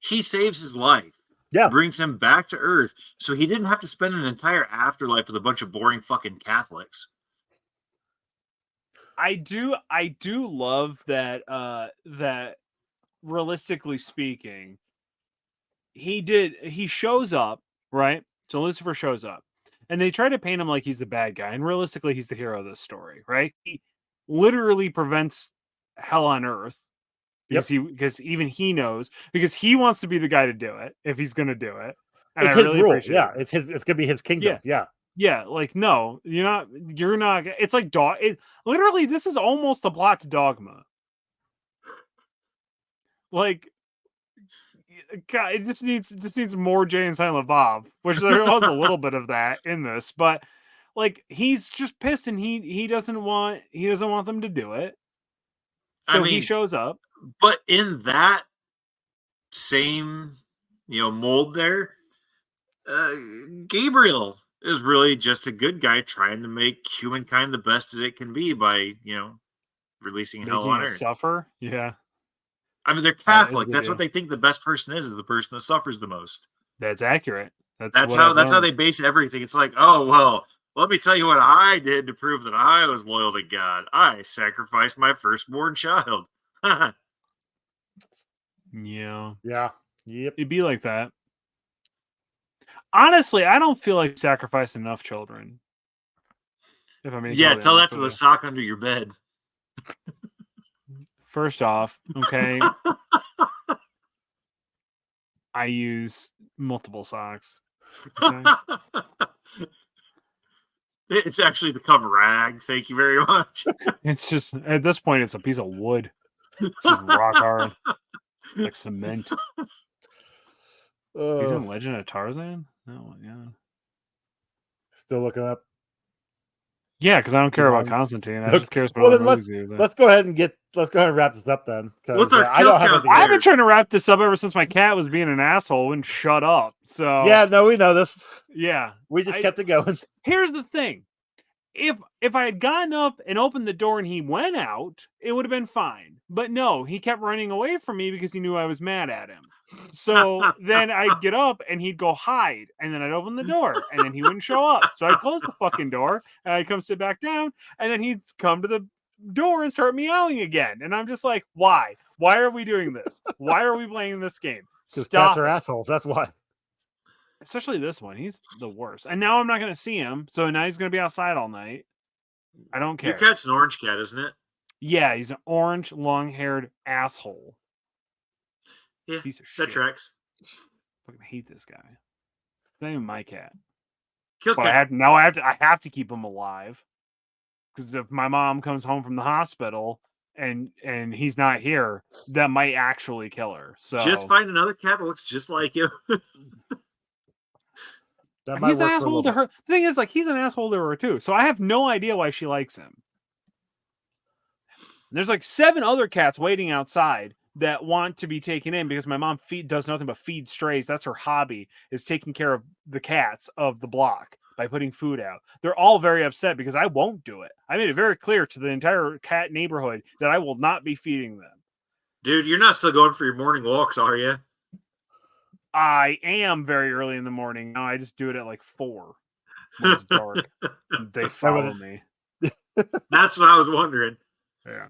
he saves his life. Yeah. Brings him back to Earth, so he didn't have to spend an entire afterlife with a bunch of boring fucking Catholics. I do love that that realistically speaking, he shows up, right? So Lucifer shows up. And they try to paint him like he's the bad guy, and realistically he's the hero of this story, right? He literally prevents hell on earth. Because even he knows, because he wants to be the guy to do it if he's going to do it. And it's I really appreciate it. It's going to be his kingdom. Yeah. Like, no, you're not. It's like literally, this is almost a plot to Dogma. Like, God, it just needs more Jay and Silent Bob, which there was a little bit of that in this, but like, he's just pissed and he doesn't want them to do it. So he shows up. But in that same, mold there, Gabriel is really just a good guy trying to make humankind the best that it can be by, releasing hell Making on it earth. suffer. Yeah, I mean, they're that is a Catholic. good That's deal. what they think the best person is the person that suffers the most. That's accurate. That's That's what I've how learned. they base everything. It's like, oh well, let me tell you what I did to prove that I was loyal to God. I sacrificed my firstborn child. Yeah, Yeah. Yep. it'd be like that. Honestly, I don't feel like sacrificing enough children. If I'm being Yeah, totally tell that honest to with the you. sock under your bed. First off, okay, I use multiple socks. Okay? It's actually become rag. Thank you very much. It's just at this point, it's a piece of wood. It's just rock hard. It's like cement. He's in Legend of Tarzan. Oh yeah. Still looking up. Yeah, because I don't care about on- Constantine. I Look, just care about well, other then movies he was in. let's go ahead and wrap this up then. What's Because our I kill don't have count anything I've else. been trying to wrap this up ever since my cat was being an asshole and shut up. So Yeah, no, we know this. yeah. We just I- kept it going. Here's the thing. If I had gotten up and opened the door and he went out, it would have been fine. But no, he kept running away from me because he knew I was mad at him. So then I'd get up and he'd go hide, and then I'd open the door, and then he wouldn't show up. So I'd close the fucking door, and I'd come sit back down, and then he'd come to the door and start meowing again. And I'm just like, why? Why are we doing this? Why are we playing this game? Because Stop cats are it. assholes. That's why. Especially this one. He's the worst. And now I'm not going to see him. So now he's going to be outside all night. I don't care. Your cat's an orange cat, isn't it? Yeah, he's an orange, long-haired asshole. Yeah, Piece of that shit. tracks. Fucking hate this guy. It's not even my cat. Kill But cat. I have to keep him alive. Because if my mom comes home from the hospital and he's not here, that might actually kill her. So Just find another cat that looks just like you. That and might he's an work for a asshole little to bit. her. The thing is, like, he's an asshole to her too. So I have no idea why she likes him. And there's like 7 other cats waiting outside that want to be taken in because my mom does nothing but feed strays. That's her hobby, is taking care of the cats of the block by putting food out. They're all very upset because I won't do it. I made it very clear to the entire cat neighborhood that I will not be feeding them. Dude, you're not still going for your morning walks, are you? I am very early in the morning. Now I just do it at like 4 when it's dark. They follow me. That's what I was wondering. Yeah.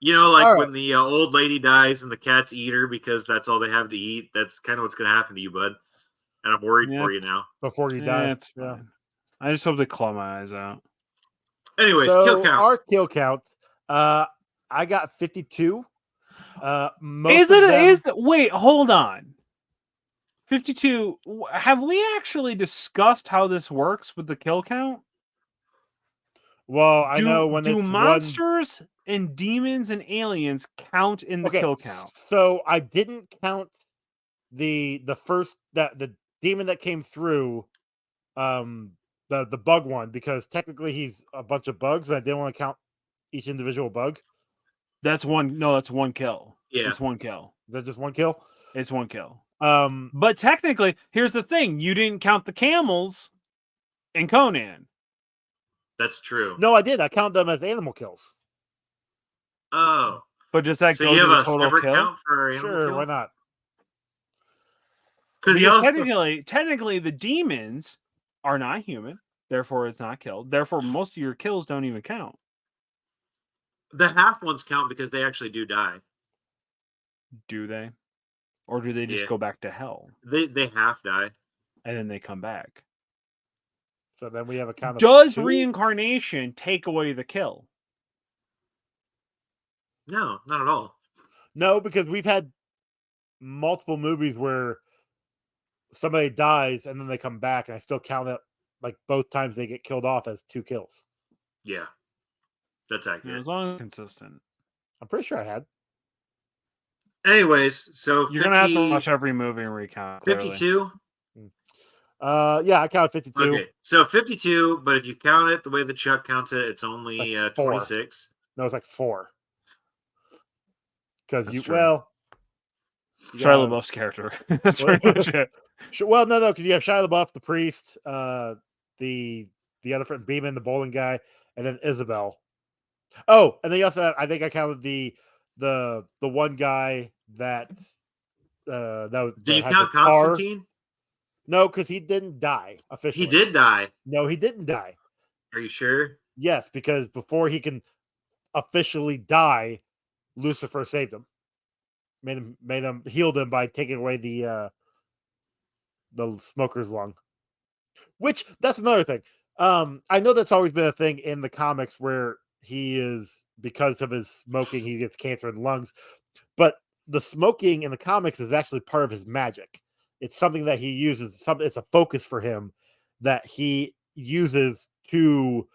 You know, like All right. when the old lady dies and the cats eat her because that's all they have to eat. That's kind of what's going to happen to you, bud. And I'm worried Yeah. for you now. Before you die. It's fine. I just hope they claw my eyes out. Anyways, So kill count. our kill count. I got 52. Wait, hold on. 52. Have we actually discussed how this works with the kill count? Well, I know when do it's monsters and demons and aliens count in the kill count? So I didn't count the first the demon that came through, the bug one, because technically he's a bunch of bugs, and I didn't want to count each individual bug. That's one. No, that's one kill. Yeah. It's one kill. Is that just one kill? It's one kill. Um, But technically, here's the thing: you didn't count the camels in Conan. That's true. no, I did. I count them as animal kills. Oh. But does that So go you to have the a total separate kill? count for animal Sure, kill? why not? Because technically, the demons are not human. Therefore, it's not killed. Therefore, most of your kills don't even count. The half ones count because they actually do die. Do they? Or do they just Yeah. go back to hell They half die. and then they come back? So then we have a count of Does 2? reincarnation take away the kill? No, not at all. No, because we've had multiple movies where somebody dies and then they come back, and I still count it like both times they get killed off as 2 kills. Yeah. That's accurate. As long as it's consistent. I'm pretty sure I had. Anyways, so You're going to have to watch every movie and recount. Clearly. 52? Yeah, I counted 52. Okay, so 52, but if you count it the way that Chuck counts it, it's only Like 4. 26. No, it's like 4. Because That's you true. well, Shia LaBeouf's character. That's pretty much it. Well, no, because you have Shia LaBeouf, the priest, the other friend, Beeman, the bowling guy, and then Isabel. Oh, and then you also I think I counted the one guy that Did you had the count car. Constantine? No, because he didn't die officially. He did die. No, he didn't die. Are you sure? Yes, because before he can officially die, Lucifer saved him. Made him healed him by taking away the smoker's lung. Which that's another thing. I know that's always been a thing in the comics where he is, because of his smoking, he gets cancer in the lungs. But the smoking in the comics is actually part of his magic. It's something that he uses. It's a focus for him that he uses to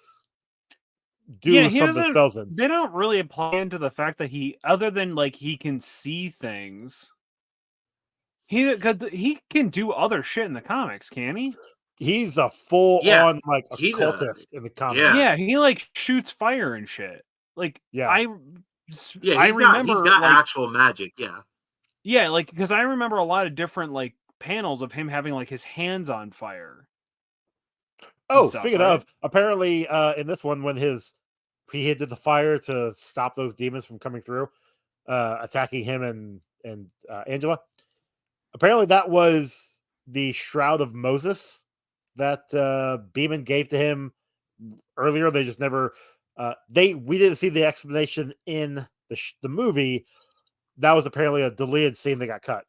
do he some of the doesn't. spells in. They don't really apply into the fact that he, other than like he can see things. He can do other shit in the comics, can he? He's a full on like he's occultist in the comics. Yeah. Yeah, he like shoots fire and shit. Like Yeah. I remember he's got like, actual magic. Yeah. Yeah, like because I remember a lot of different like panels of him having like his hands on fire. Oh, stuff, speaking right? of, apparently in this one, when he did the fire to stop those demons from coming through, attacking him and Angela. Apparently, that was the shroud of Moses that Beeman gave to him earlier. They just never we didn't see the explanation in the movie. That was apparently a deleted scene that got cut.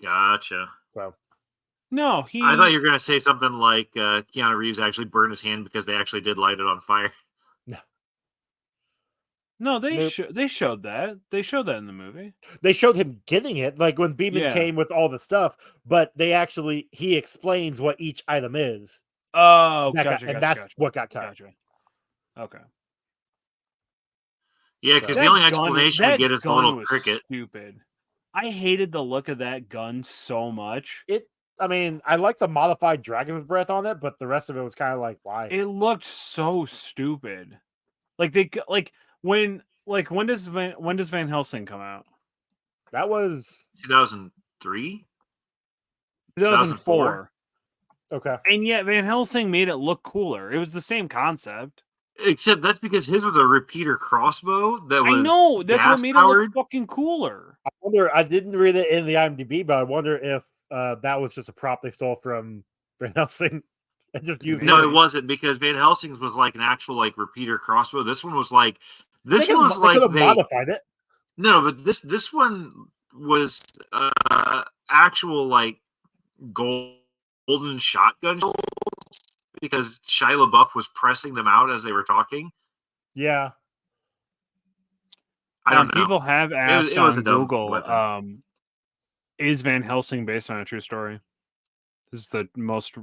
Gotcha. So no, I thought you were going to say something like Keanu Reeves actually burned his hand because they actually did light it on fire. No, they Nope. they showed that. They showed that in the movie. They showed him getting it, like when Beeman came with all the stuff, but he explains what each item is. Oh, That's what got cut. Gotcha. Okay. Yeah, because the only explanation we get is the little was cricket. Stupid. I hated the look of that gun so much. I mean, I like the modified dragon's breath on it, but the rest of it was kind of like, why? It looked so stupid. Like when does Van Helsing come out? That was 2003? 2004. Okay. And yet Van Helsing made it look cooler. It was the same concept. Except that's because his was a repeater crossbow that was I know that's what made it look fucking cooler. I wonder. I didn't read it in the IMDb, but I wonder if that was just a prop they stole from Van Helsing and just used. No, it wasn't, because Van Helsing's was like an actual like repeater crossbow. This one was like they modified it. No, but this one was actual like golden shotgun shells, because Shia LaBeouf was pressing them out as they were talking. Yeah. I don't know. People have asked it was on a dumb Google, weapon. is Van Helsing based on a true story? This is the most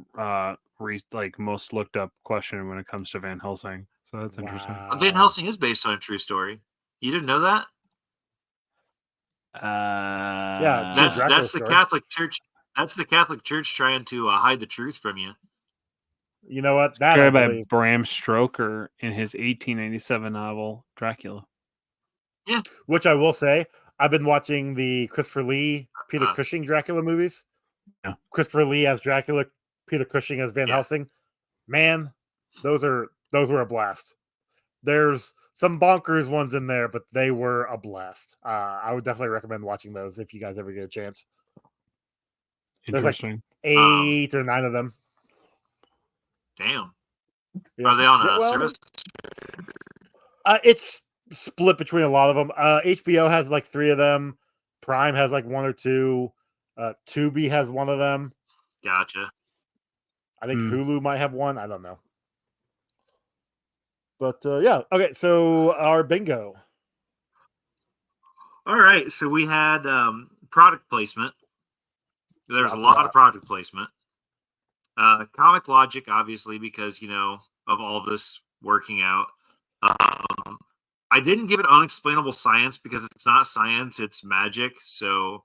most looked up question when it comes to Van Helsing. So that's interesting. Van Helsing is based on a true story. You didn't know that? Yeah, that's the Catholic Church. That's the Catholic Church trying to hide the truth from you. You know what? That Carried by Bram Stoker in his 1897 novel Dracula. Yeah, which I will say, I've been watching the Christopher Lee, Peter Cushing Dracula movies. Yeah. Christopher Lee as Dracula, Peter Cushing as Van Helsing. Man, those were a blast. There's some bonkers ones in there, but they were a blast. I would definitely recommend watching those if you guys ever get a chance. Interesting. There's like 8 or 9 of them. Damn. Yeah. Are they on a service? It's split between a lot of them. HBO has like 3 of them. Prime has like 1 or 2. Tubi has 1 of them. Gotcha. I think Hulu might have 1. I don't know. But yeah. Okay, so our bingo. All right. So we had product placement. There was a lot of product placement. Comic logic, obviously, because, of all this working out. I didn't give it unexplainable science because it's not science, it's magic. So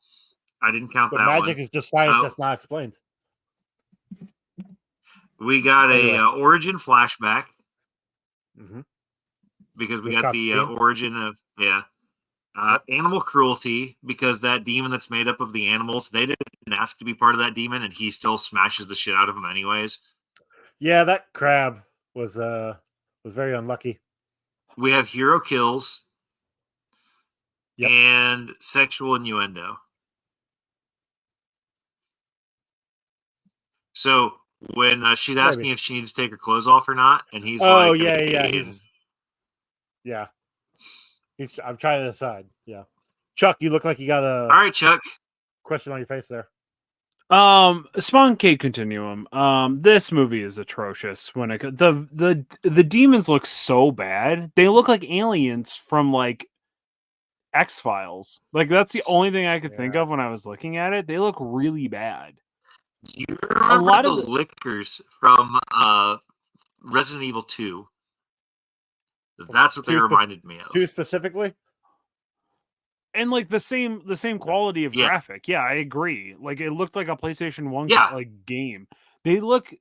I didn't count that one. Magic is just science that's not explained. We got a origin flashback. Mm-hmm. Because we got the origin of, animal cruelty, because that demon that's made up of the animals, they didn't ask to be part of that demon, and he still smashes the shit out of him anyways. Yeah, that crab was very unlucky. We have hero kills Yep. and sexual innuendo. So when she's asking if she needs to take her clothes off or not, and he's like, yeah. I'm trying to decide. Yeah, Chuck, you look like you got a all right, Chuck. question on your face there. Spawn Cave Continuum. This movie is atrocious. When the demons look so bad. They look like aliens from like X-Files. Like that's the only thing I could think of when I was looking at it. They look really bad. Do you remember the lickers from Resident Evil 2? That's what they reminded me of. 2 specifically? And like the same quality of graphic. Yeah, I agree. Like it looked like a PlayStation 1 like game. They look,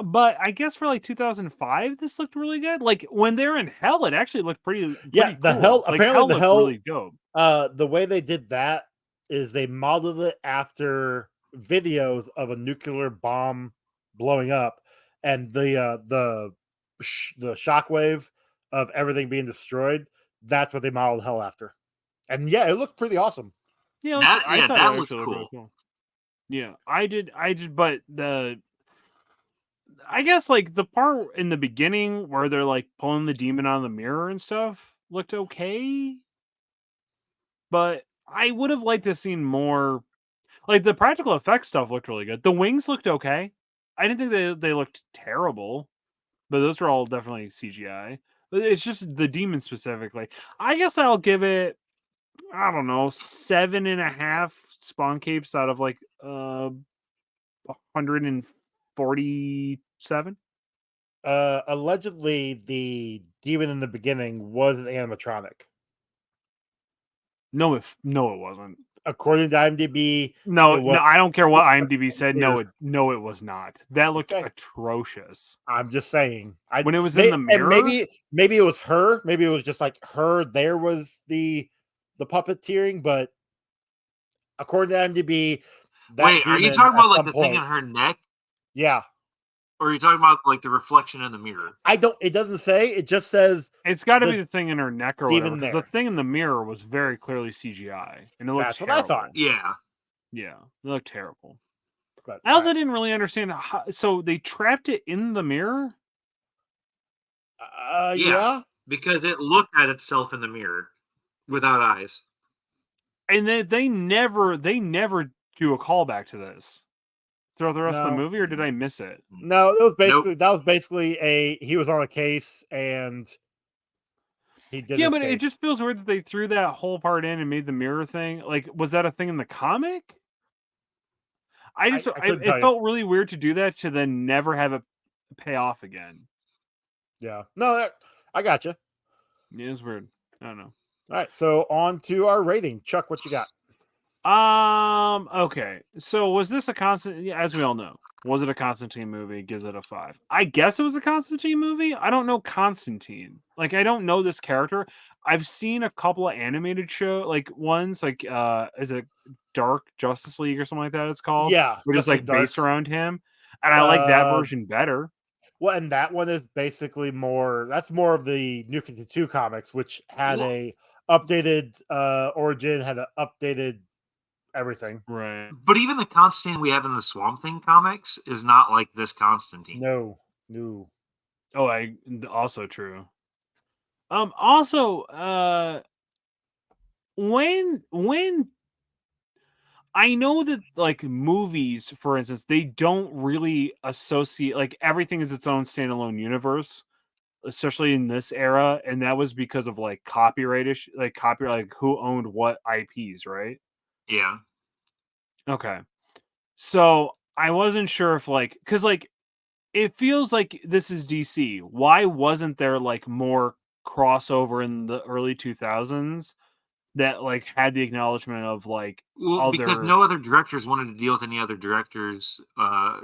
but I guess for like 2005 this looked really good. Like when they're in hell it actually looked pretty the cool. hell Like, apparently the hell really dope. The way they did that is they modeled it after videos of a nuclear bomb blowing up, and the shockwave of everything being destroyed. That's what they modeled hell after, and yeah, it looked pretty awesome. Yeah, I thought that looked cool. Really cool. Yeah, I did, but I guess like the part in the beginning where they're like pulling the demon out of the mirror and stuff looked okay. But I would have liked to have seen more. Like the practical effects stuff looked really good. The wings looked okay. I didn't think they looked terrible, but those were all definitely CGI. But it's just the demon specifically. I guess I'll give it, I don't know, 7.5 spawn capes out of like 147. Allegedly, the demon in the beginning was an animatronic. No, it wasn't. According to IMDb, no, I don't care what IMDb said. No, it was not. That looked atrocious. I'm just saying. When it was in the mirror, maybe it was her. Maybe it was just like her. There was the puppeteering, but according to IMDb, wait, are you talking about like the thing in her neck? Yeah. Or are you talking about like the reflection in the mirror? It doesn't say. It just says it's got to be the thing in her neck or whatever. Because the thing in the mirror was very clearly CGI, and it looked That's terrible. what I thought. Yeah, it looked terrible. But I also didn't really understand how. So they trapped it in the mirror. Yeah, because it looked at itself in the mirror without eyes, and they never do a callback to this throughout the rest of the movie, or did I miss it? No, it was basically that was basically he was on a case and he did. Yeah, but it just feels weird that they threw that whole part in and made the mirror thing. Like, was that a thing in the comic? It felt really weird to do that to then never have it pay off again. Yeah, no, I got you. It was weird. I don't know. All right, so on to our rating. Chuck, what you got? Okay. So was this a Constantine? As we all know, was it a Constantine movie? Gives it a 5. I guess it was a Constantine movie. I don't know Constantine. Like, I don't know this character. I've seen a couple of animated ones, like is it Dark Justice League or something like that? It's called. Yeah, which is like based around him, and I like that version better. Well, and that one is basically that's more of the New 52 comics, which had a updated origin, had an updated everything. Right. But even the Constantine we have in the Swamp Thing comics is not like this Constantine. No. Oh, also true. Also, when I know that like movies, for instance, they don't really associate, like everything is its own standalone universe, especially in this era, and that was because of like copyright like who owned what IPs, right? Yeah. Okay. So I wasn't sure if because it feels like this is DC. Why wasn't there like more crossover in the early 2000s that like had the acknowledgement of like because no other directors wanted to deal with any other directors,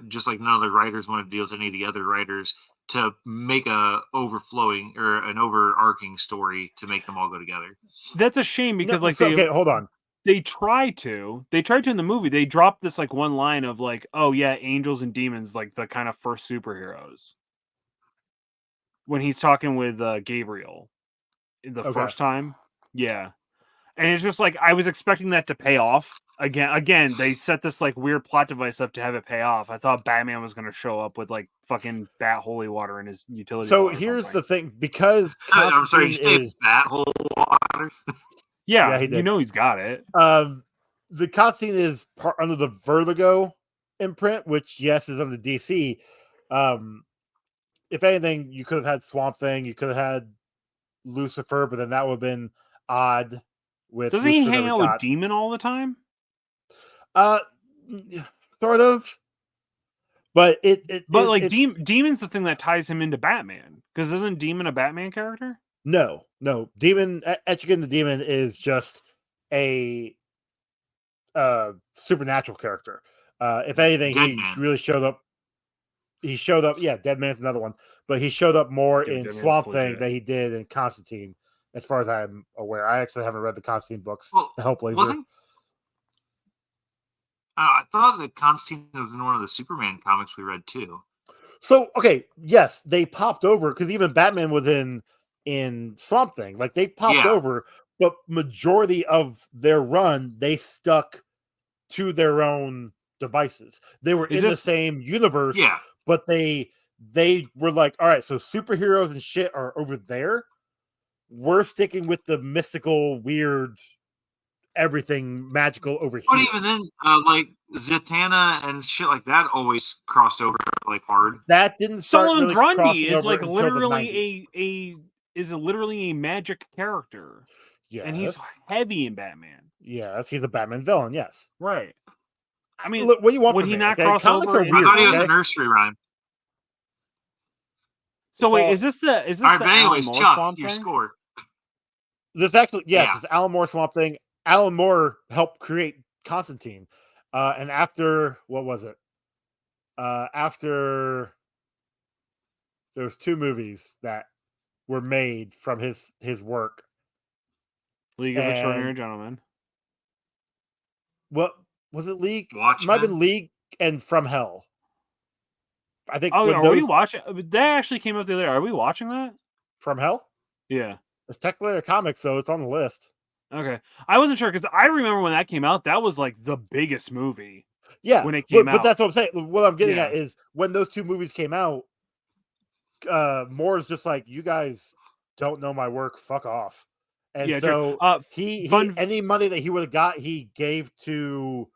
just like none other writers wanted to deal with any of the other writers to make a overflowing or an overarching story to make them all go together. That's a shame because okay, hold on. They try to in the movie. They drop this like one line of like, oh yeah, angels and demons, like the kind of first superheroes. When he's talking with Gabriel the first time. Yeah. And it's just like I was expecting that to pay off. Again, they set this like weird plot device up to have it pay off. I thought Batman was gonna show up with like fucking bat holy water in his utility. So here's the thing, because I'm sorry, you Constantine say bat hole water? Yeah, he did. He's got it. The Constantine is part under the Vertigo imprint, which yes is under DC. If anything, you could have had Swamp Thing, you could have had Lucifer, but then that would have been odd. With Doesn't Lucifer he hang out with Demon all the time? Sort of. But Demon's the thing that ties him into Batman. Because isn't Demon a Batman character? No. Demon Etrigan the Demon is just a supernatural character. If anything, really showed up. He showed up. Yeah, Dead Man's another one, but he showed up more in Swamp Thing than he did in Constantine, as far as I'm aware. I actually haven't read the Constantine books. The Hellblazer. I thought that Constantine was in one of the Superman comics we read too. So okay, yes, they popped over because even Batman was in Swamp Thing. Like they popped over, but majority of their run they stuck to their own devices. They were the same universe, but they were like, all right, so superheroes and shit are over there. We're sticking with the mystical, weird, everything magical over here. But even then, like Zatanna and shit like that always crossed over like hard. That didn't start Solomon really Grundy is like literally literally a magic character. Yes. And he's heavy in Batman. Yes, he's a Batman villain, yes. Right. I mean, look, what do you want would from he me? not cross Comics over? are weird, I thought he was a nursery rhyme. So wait, is this the anyways, Alan Moore Chuck, Swamp your Thing? score. This actually, it's Alan Moore Swamp Thing. Alan Moore helped create Constantine. And after, what was it? After there's 2 movies that were made from his work. League of Extraordinary Gentlemen. What was it? League? Watchmen? Might have been League and From Hell. I think. Oh, are we watching? That actually came up the other day. Are we watching that? From Hell? Yeah. It's technically a comic, so it's on the list. Okay. I wasn't sure because I remember when that came out, that was like the biggest movie. Yeah. When it came out. But that's what I'm saying. What I'm getting at is when those 2 movies came out, Moore's just like, you guys don't know my work, fuck off. And so he any money that he would have got, he gave to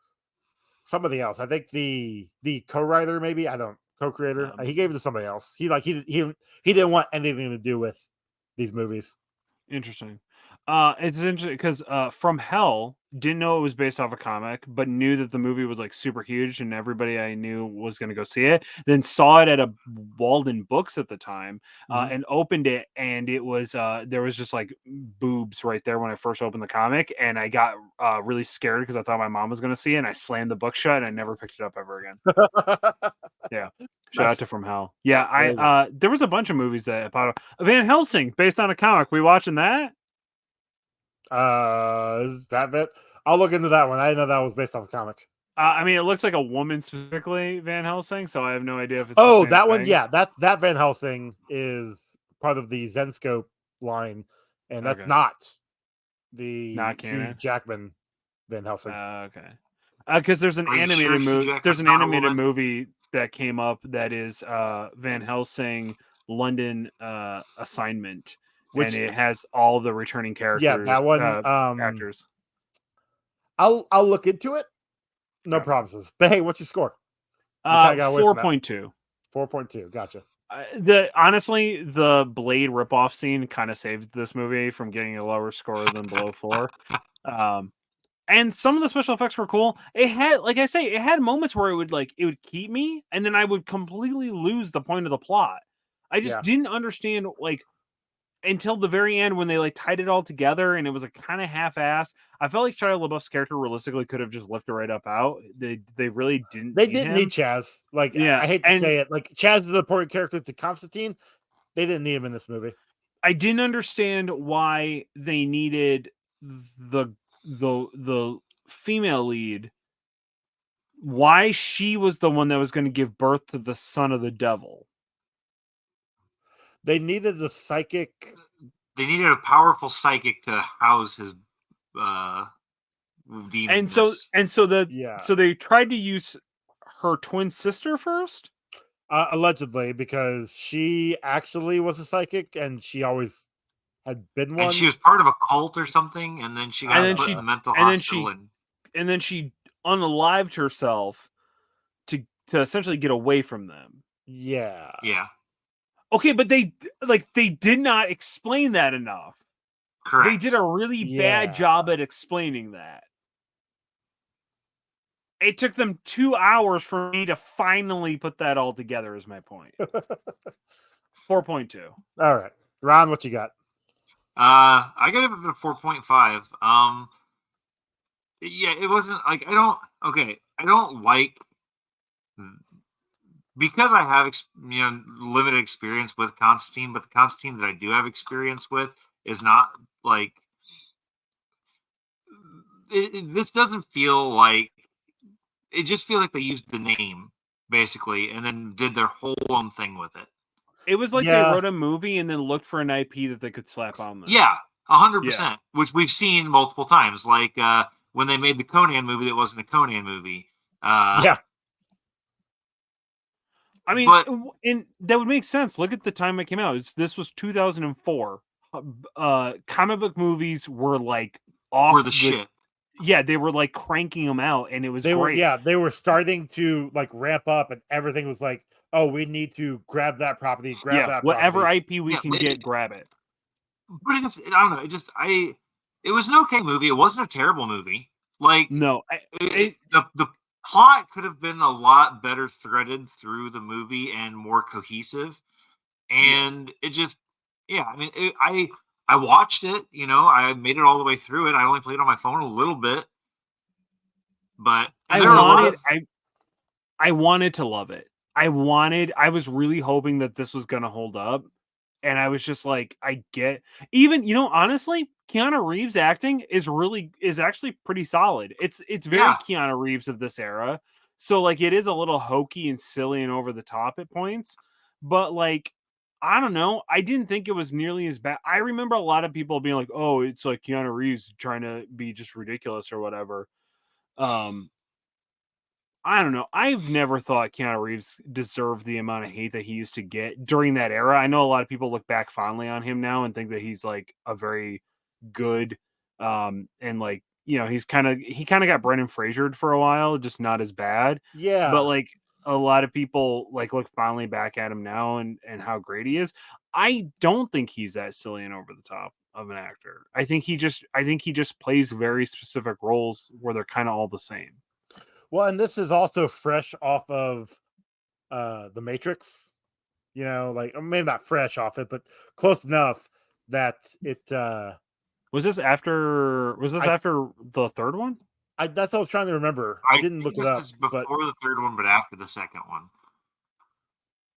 somebody else. I think the co-writer, maybe, I don't co-creator. He gave it to somebody else. He didn't want anything to do with these movies. Interesting. It's interesting because From Hell didn't know it was based off a comic, but knew that the movie was like super huge and everybody I knew was going to go see it. Then saw it at a Walden Books at the time and opened it, and it was there was just like boobs right there when I first opened the comic, and I got really scared because I thought my mom was going to see it, and I slammed the book shut and I never picked it up ever again. Yeah. Shout out to From Hell. Yeah, there was a bunch of movies that popped up. Van Helsing based on a comic. We watching that? That bit? I'll look into that one. I didn't know that was based off a comic. I mean, it looks like a woman specifically, Van Helsing, so I have no idea if it's that thing. One, yeah. That Van Helsing is part of the Zenscope line, and that's not canon. Jackman Van Helsing. Okay. Because there's an animated movie. There's an animated movie that came up that is Van Helsing London Assignment. And it has all the returning characters. Yeah, that one. Actors. I'll look into it. No promises. But hey, what's your score? 4.2. 4.2. Gotcha. Honestly, the Blade ripoff scene kind of saved this movie from getting a lower score than below 4. And some of the special effects were cool. It had, like I say, it had moments where it would keep me, and then I would completely lose the point of the plot. I just didn't understand until the very end when they tied it all together, and it was kind of half-assed. I felt like Shia LaBeouf's character realistically could have just lifted right up out. They really didn't. They didn't need Chaz. I hate to say it. Chaz is an important character to Constantine. They didn't need him in this movie. I didn't understand why they needed the female lead, why she was the one that was going to give birth to the son of the devil. They needed the psychic. They needed a powerful psychic to house his demonness. So they tried to use her twin sister first, Allegedly, because she actually was a psychic and she always had been one. And she was part of a cult or something, and then she got put in the mental hospital. And then she unalived herself to essentially get away from them. Yeah. Okay, but they did not explain that enough. Correct. They did a really bad job at explaining that. It took them 2 hours for me to finally put that all together, is my point. 4.2. All right. Ron, what you got? I got it at 4.5. Yeah, it wasn't like I don't like, because I have limited experience with Constantine, but the Constantine that I do have experience with is not like this doesn't feel like. It just feels like they used the name basically and then did their whole own thing with it. It was like they wrote a movie and then looked for an IP that they could slap on this. Yeah, 100%, which we've seen multiple times. Like when they made the Conan movie that wasn't a Conan movie. Yeah. I mean, and that would make sense. Look at the time it came out. This was 2004. Comic book movies were like off were the shit. Yeah, they were like cranking them out, and it was great. They were starting to like ramp up, and everything was like, "Oh, we need to grab that property, whatever IP we can get, grab it." But I don't know. It was an okay movie. It wasn't a terrible movie. Like no, the plot could have been a lot better threaded through the movie and more cohesive. And it just, I mean, I watched it, I made it all the way through it. I only played on my phone a little bit, but I wanted to love it. I was really hoping that this was going to hold up. And I was just like, honestly, Keanu Reeves acting is actually pretty solid. It's very Keanu Reeves of this era. So like, it is a little hokey and silly and over the top at points, but like, I don't know. I didn't think it was nearly as bad. I remember a lot of people being like, "Oh, it's like Keanu Reeves trying to be just ridiculous or whatever." I don't know. I've never thought Keanu Reeves deserved the amount of hate that he used to get during that era. I know a lot of people look back fondly on him now and think that he's like a very good, and like, he kind of got Brendan Frasered for a while, just not as bad. Yeah. But like a lot of people like look fondly back at him now and how great he is. I don't think he's that silly and over the top of an actor. I think he just plays very specific roles where they're kind of all the same. Well, and this is also fresh off of The Matrix. Like maybe not fresh off it, but close enough that it was this after the third one? That's what I was trying to remember. I didn't look it up. Before the third one, but after the second one.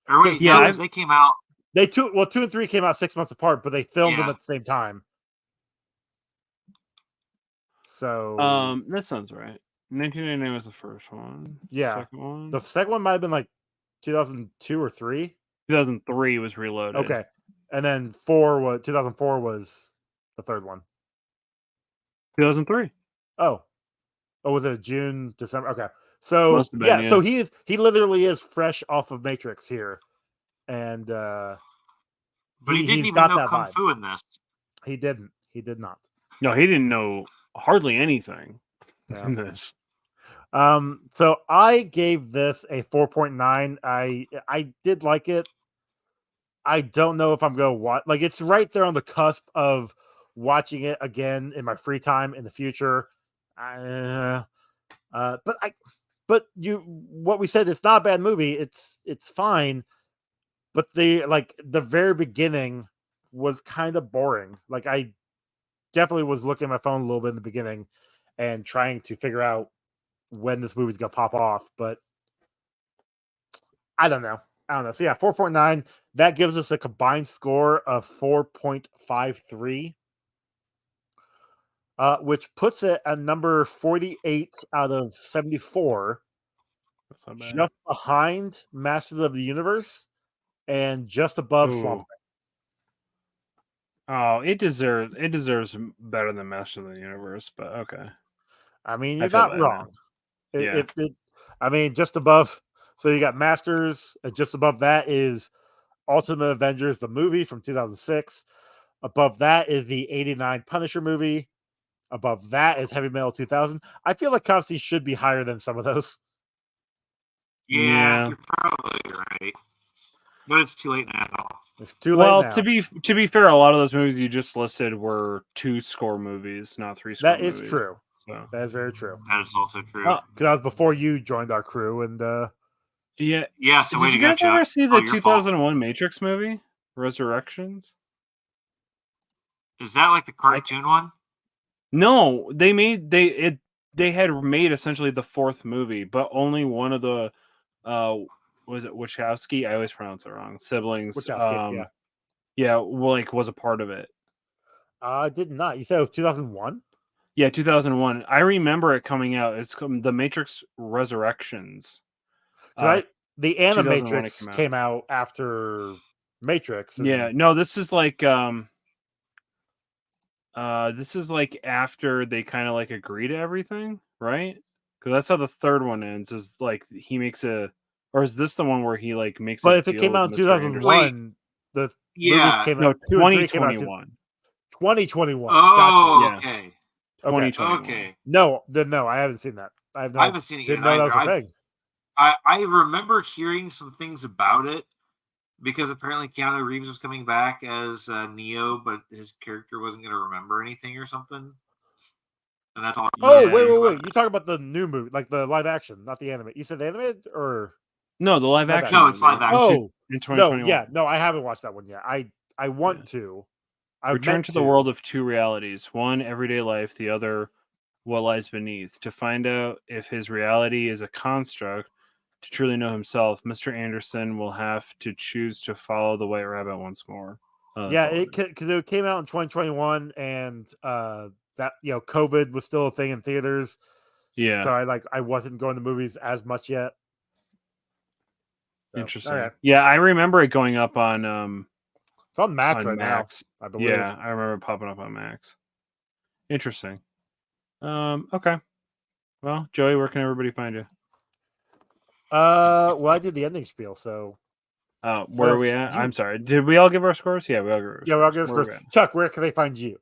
Or wait, they came out. 2 and 3 came out 6 months apart, but they filmed them at the same time. So that sounds right. 1999 was the first one. Yeah. Second one. The second one might have been like 2002 or 3. 2003 was Reloaded. Okay. And then 2004 was the third one. 2003. Oh, was it June, December? Okay. So so he literally is fresh off of Matrix here. And but he didn't even know Kung Fu in this. He didn't. He did not. No, he didn't know hardly anything in this. So I gave this a 4.9. I did like it. I don't know if I'm going to watch. Like, it's right there on the cusp of watching it again in my free time in the future. What we said, it's not a bad movie. It's fine. But the very beginning was kind of boring. Like, I definitely was looking at my phone a little bit in the beginning and trying to figure out when this movie's gonna pop off, but I don't know. So yeah, 4.9. That gives us a combined score of 4.53. which puts it at number 48 out of 74, That's not bad. just behind Masters of the Universe and just above Swamp Ooh. Oh, it deserves better than Master of the Universe, but okay. I mean, I you're feel not bad now. wrong. Yeah. I mean, just above. So you got Masters, and just above that is Ultimate Avengers, the movie from 2006. Above that is the 89 Punisher movie. Above that is Heavy Metal 2000. I feel like Constantine should be higher than some of those. Yeah, you're probably right. But it's too late now. It's too late Well, now. to be fair, a lot of those movies you just listed were 2-score movies, not 3-score That is movies. true. So That is very true. That is also true. Because that was before you joined our crew, and yeah. Yeah, so way Did to you go, guys Chuck. ever see Oh, the your fault. 2001 Matrix movie, Resurrections? Is that like the cartoon one? No, they had made essentially the fourth movie, but only one of the was it Wachowski? I always pronounce it wrong. Siblings. Wachowski, Yeah, was a part of it. I did not. You said it was 2001? Yeah, 2001. I remember it coming out. It's The Matrix Resurrections. The 2001 Animatrix came out after Matrix. Yeah, no, this is like after they kind of like agree to everything, right? Because that's how the third one ends. Is like he makes or is this the one where he like makes But a if it deal came with out in Mr. Anderson? 2001, the movies came No, out. 2 and 3 came out in 2021. 2021. Oh, Gotcha. okay. 2021. Okay. No, I haven't seen that. I haven't seen it didn't yet know that was either. a thing. I remember hearing some things about it because apparently Keanu Reeves was coming back as Neo, but his character wasn't going to remember anything or something. And that's all. Oh, wait! You talk about the new movie, like the live action, not the anime. You said the animated or No, the live action. No, it's live action. Oh, in 2021. no, I haven't watched that one yet. I want to. Return to the world of two realities: one, everyday life; the other, what lies beneath. To find out if his reality is a construct, to truly know himself, Mr. Anderson will have to choose to follow the White Rabbit once more. Because it came out in 2021, and that COVID was still a thing in theaters. Yeah, so I wasn't going to movies as much yet. So, interesting. right. Yeah, I remember it going up on it's on Max right Max. now, I believe. Yeah, I remember it popping up on Max. Interesting. Okay. Well, Joey, where can everybody find you? Well, I did the ending spiel, so. Where are we at? I'm sorry. Did we all give our scores? Yeah, we all give our scores. Chuck, where can they find you?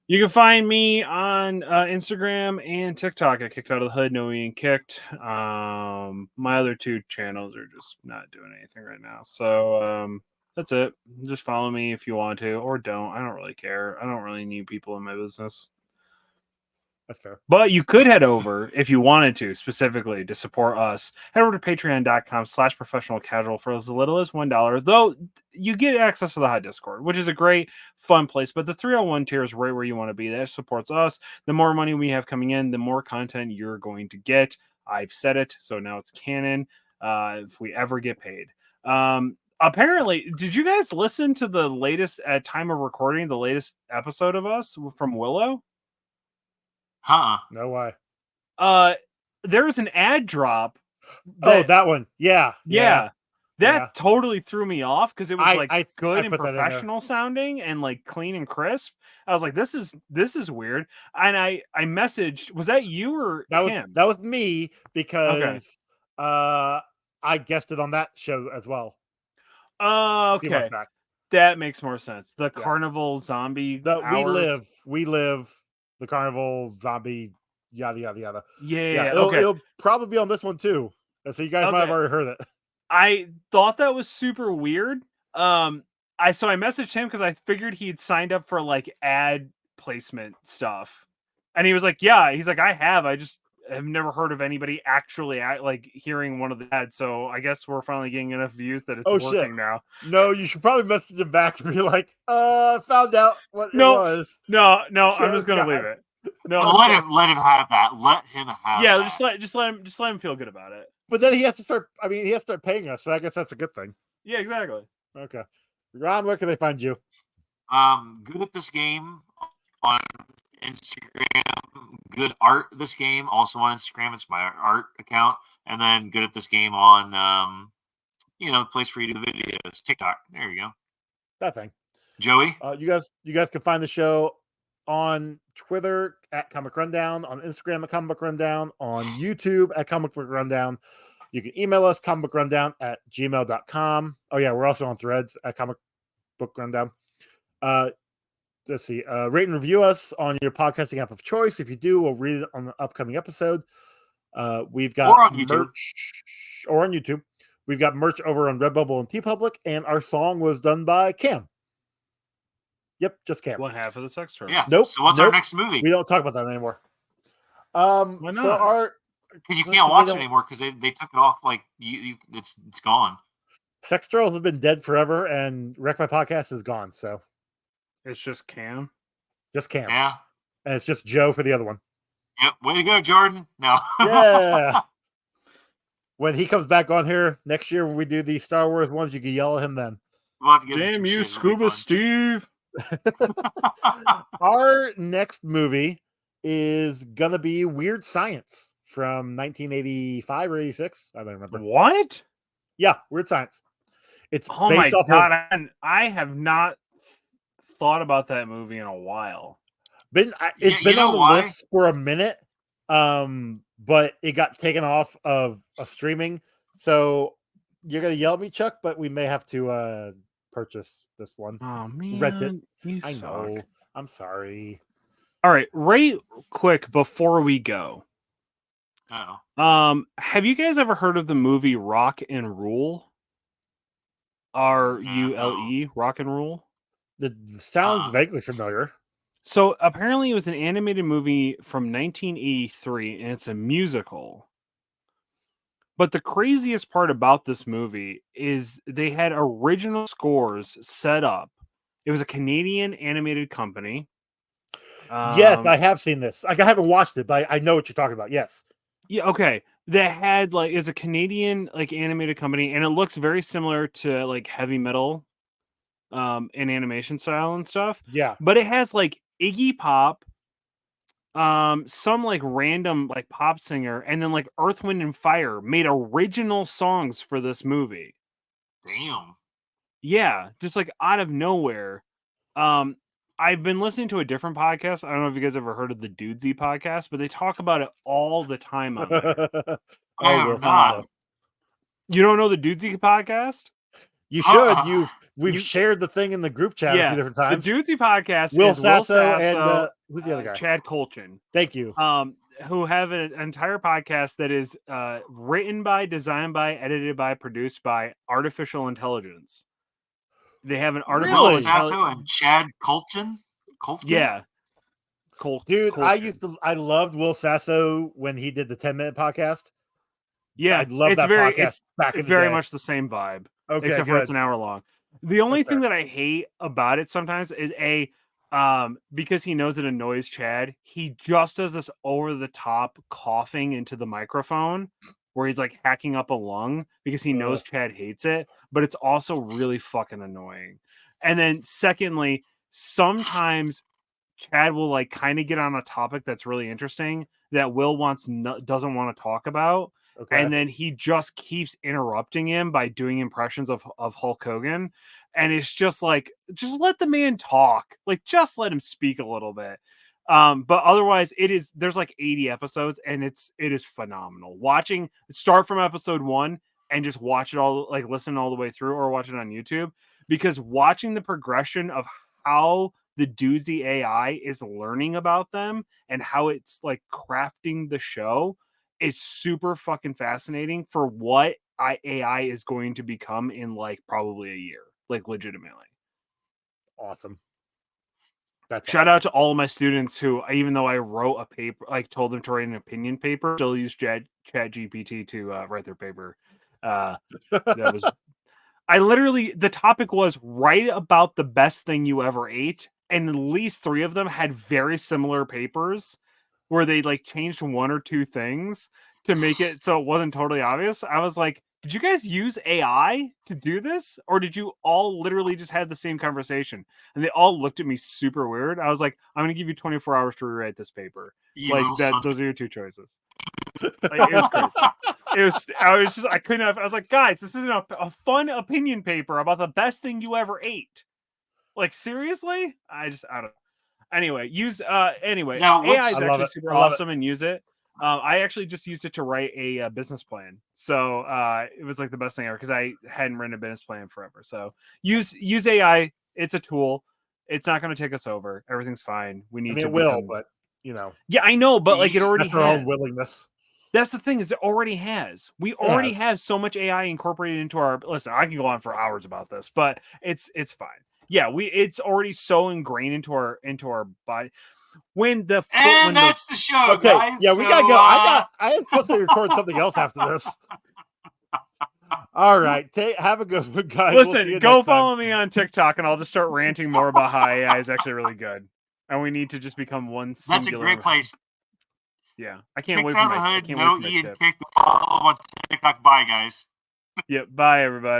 You can find me on Instagram and TikTok at Kicked Out of the Hood, No Being Kicked. My other two channels are just not doing anything right now. So that's it. Just follow me if you want to, or don't. I don't really care. I don't really need people in my business. That's fair. But you could head over if you wanted to, specifically to support us. Head over to patreon.com/professional casual for as little as $1. Though you get access to the hot Discord, which is a great, fun place. But the 301 tier is right where you want to be. That supports us. The more money we have coming in, the more content you're going to get. I've said it, so now it's canon. If we ever get paid. Apparently, did you guys listen to the latest, at time of recording, the latest episode of us from Willow? No, why? There was an ad drop. That one. Yeah. That totally threw me off because it was good and put that in there. professional sounding and like clean and crisp. I was like, this is weird. And I messaged, was that you or him? That was me because I guessed it on that show as well. Okay. That makes more sense. The carnival zombie. We live the carnival zombie yada yada yada. Yeah. It'll probably be on this one too. So you guys might have already heard it. I thought that was super weird. I messaged him because I figured he'd signed up for like ad placement stuff, and he was like, "Yeah." He's like, "I have. I just have never heard of anybody actually like hearing one of the ads. So I guess we're finally getting enough views that it's working now." No, you should probably message him back and be like, found out what it was. No, I'm just gonna leave it. No, let him have that. Let him have. Yeah, that. just let him feel good about it. But then he has to start. I mean, he has to start paying us. So I guess that's a good thing. Yeah, exactly. Okay, Ron, where can they find you? Good at this game on Instagram, Good Art This Game, also on Instagram. It's my art account. And then Good at This Game on, the place for you to do the videos. TikTok. There you go. That thing. Joey? You guys can find the show on Twitter at Comic Rundown, on Instagram at Comic Book Rundown, on YouTube at Comic Book Rundown. You can email us, comicbookrundown@gmail.com. Oh, yeah, we're also on Threads at Comic Book Rundown. Let's see. Rate and review us on your podcasting app of choice. If you do, we'll read it on the upcoming episode. We've got Or on YouTube. merch, or on YouTube. We've got merch over on Redbubble and TeePublic, and our song was done by Cam. Yep, just Cam. One half of the sex turtle. Yeah. Nope. So what's our next movie? We don't talk about that anymore. Why not? So Because you can't watch it anymore because they took it off. Like it's gone. Sex Girls have been dead forever, and Wreck My Podcast is gone. So It's just Cam. just Cam, Yeah. and it's just Joe for the other one. Yep. Way to go, Jordan. No. Yeah. When he comes back on here next year, when we do the Star Wars ones, you can yell at him then. We'll have to give him Damn some you, shit. It'll be Scuba fun. Steve. Our next movie is gonna be Weird Science from 1985 or 86. I don't remember. What? Yeah, Weird Science. It's Oh my based off god! of I have not thought about that movie in a while. it's Yeah, been you know on the why? list for a minute, but it got taken off of streaming. So you're gonna yell at me, Chuck, but we may have to purchase this one. Oh man, Rent it. you I suck. know. I'm sorry. All right, right quick before we go. Uh-oh. Have you guys ever heard of the movie Rock and Rule? RULE, Rock and Rule? It sounds vaguely familiar. So apparently it was an animated movie from 1983 and it's a musical. But the craziest part about this movie is they had original scores set up. It was a Canadian animated company. Yes, I have seen this. I haven't watched it, but I know what you're talking about. Yes. Yeah, okay. That had it's a Canadian animated company, and it looks very similar to heavy metal in animation style and stuff. Yeah. But it has Iggy Pop, some random pop singer, and then Earth, Wind, and Fire made original songs for this movie. Damn. Yeah, just out of nowhere. I've been listening to a different podcast. I don't know if you guys ever heard of the Dudesy podcast, but they talk about it all the time on there. I have not. You don't know the Dudesy podcast? You should. We've shared the thing in the group chat a few different times. The Dudesy podcast Will is Will Sasso Sasso and who's the other guy? Chad Colchin. Thank you. Who have an entire podcast that is written by, designed by, edited by, produced by artificial intelligence. They have an artificial Will Sasso and Chad Colchin? Yeah. Dude, I loved Will Sasso when he did the 10-minute podcast. Yeah, I love that podcast back in it's the very day. much the same vibe. Okay, except for it's an hour long. The only thing that I hate about it sometimes is because he knows it annoys Chad, he just does this over the top coughing into the microphone where he's hacking up a lung because he knows Chad hates it, but it's also really fucking annoying. And then secondly, sometimes Chad will kind of get on a topic that's really interesting that Will doesn't want to talk about. Okay. And then he just keeps interrupting him by doing impressions of Hulk Hogan. And it's just just let the man talk. Just let him speak a little bit. But otherwise there's 80 episodes and it is phenomenal. Start from episode 1 and just watch it all, listen all the way through or watch it on YouTube, because watching the progression of how the Dudesy AI is learning about them and how it's crafting the show is super fucking fascinating for what AI is going to become in probably a year, legitimately. Awesome. Shout out to all of my students who, even though I wrote a paper, told them to write an opinion paper, still use Chat GPT to write their paper. That was, the topic was write about the best thing you ever ate. And at least 3 of them had very similar papers where they changed 1 or 2 things to make it so it wasn't totally obvious. I was like, did you guys use AI to do this? Or did you all literally just have the same conversation? And they all looked at me super weird. I was like, I'm going to give you 24 hours to rewrite this paper. You Like little that, sons of- those are your two choices. Like, it was crazy. I couldn't have, I was like, guys, this isn't a fun opinion paper about the best thing you ever ate. Like, seriously? I don't know. Anyway, anyway, Now, what's- AI is I love actually it. super I love it. awesome and use it. I actually just used it to write a business plan. So it was like the best thing ever because I hadn't written a business plan forever. So use AI. It's a tool. It's not going to take us over. Everything's fine. We need I mean, to it will, become... but you know, Yeah, I know, but like it already that's our own has. willingness. That's the thing, is it already has. We already have so much AI incorporated into our... Listen, I can go on for hours about this, but it's fine. Yeah, it's already so ingrained into our body. When the And that's the show, Okay, guys. yeah, we gotta go. I am supposed to record something else after this. All right, have a good one, guys. Listen, go follow me on TikTok, and I'll just start ranting more about how AI is actually really good, and we need to just become one singular... That's a great place. Yeah, I can't wait Kick for down my... the I hood, can't no wait for my E, and tip. kick the follow on TikTok. Bye, guys. Yep, bye everybody.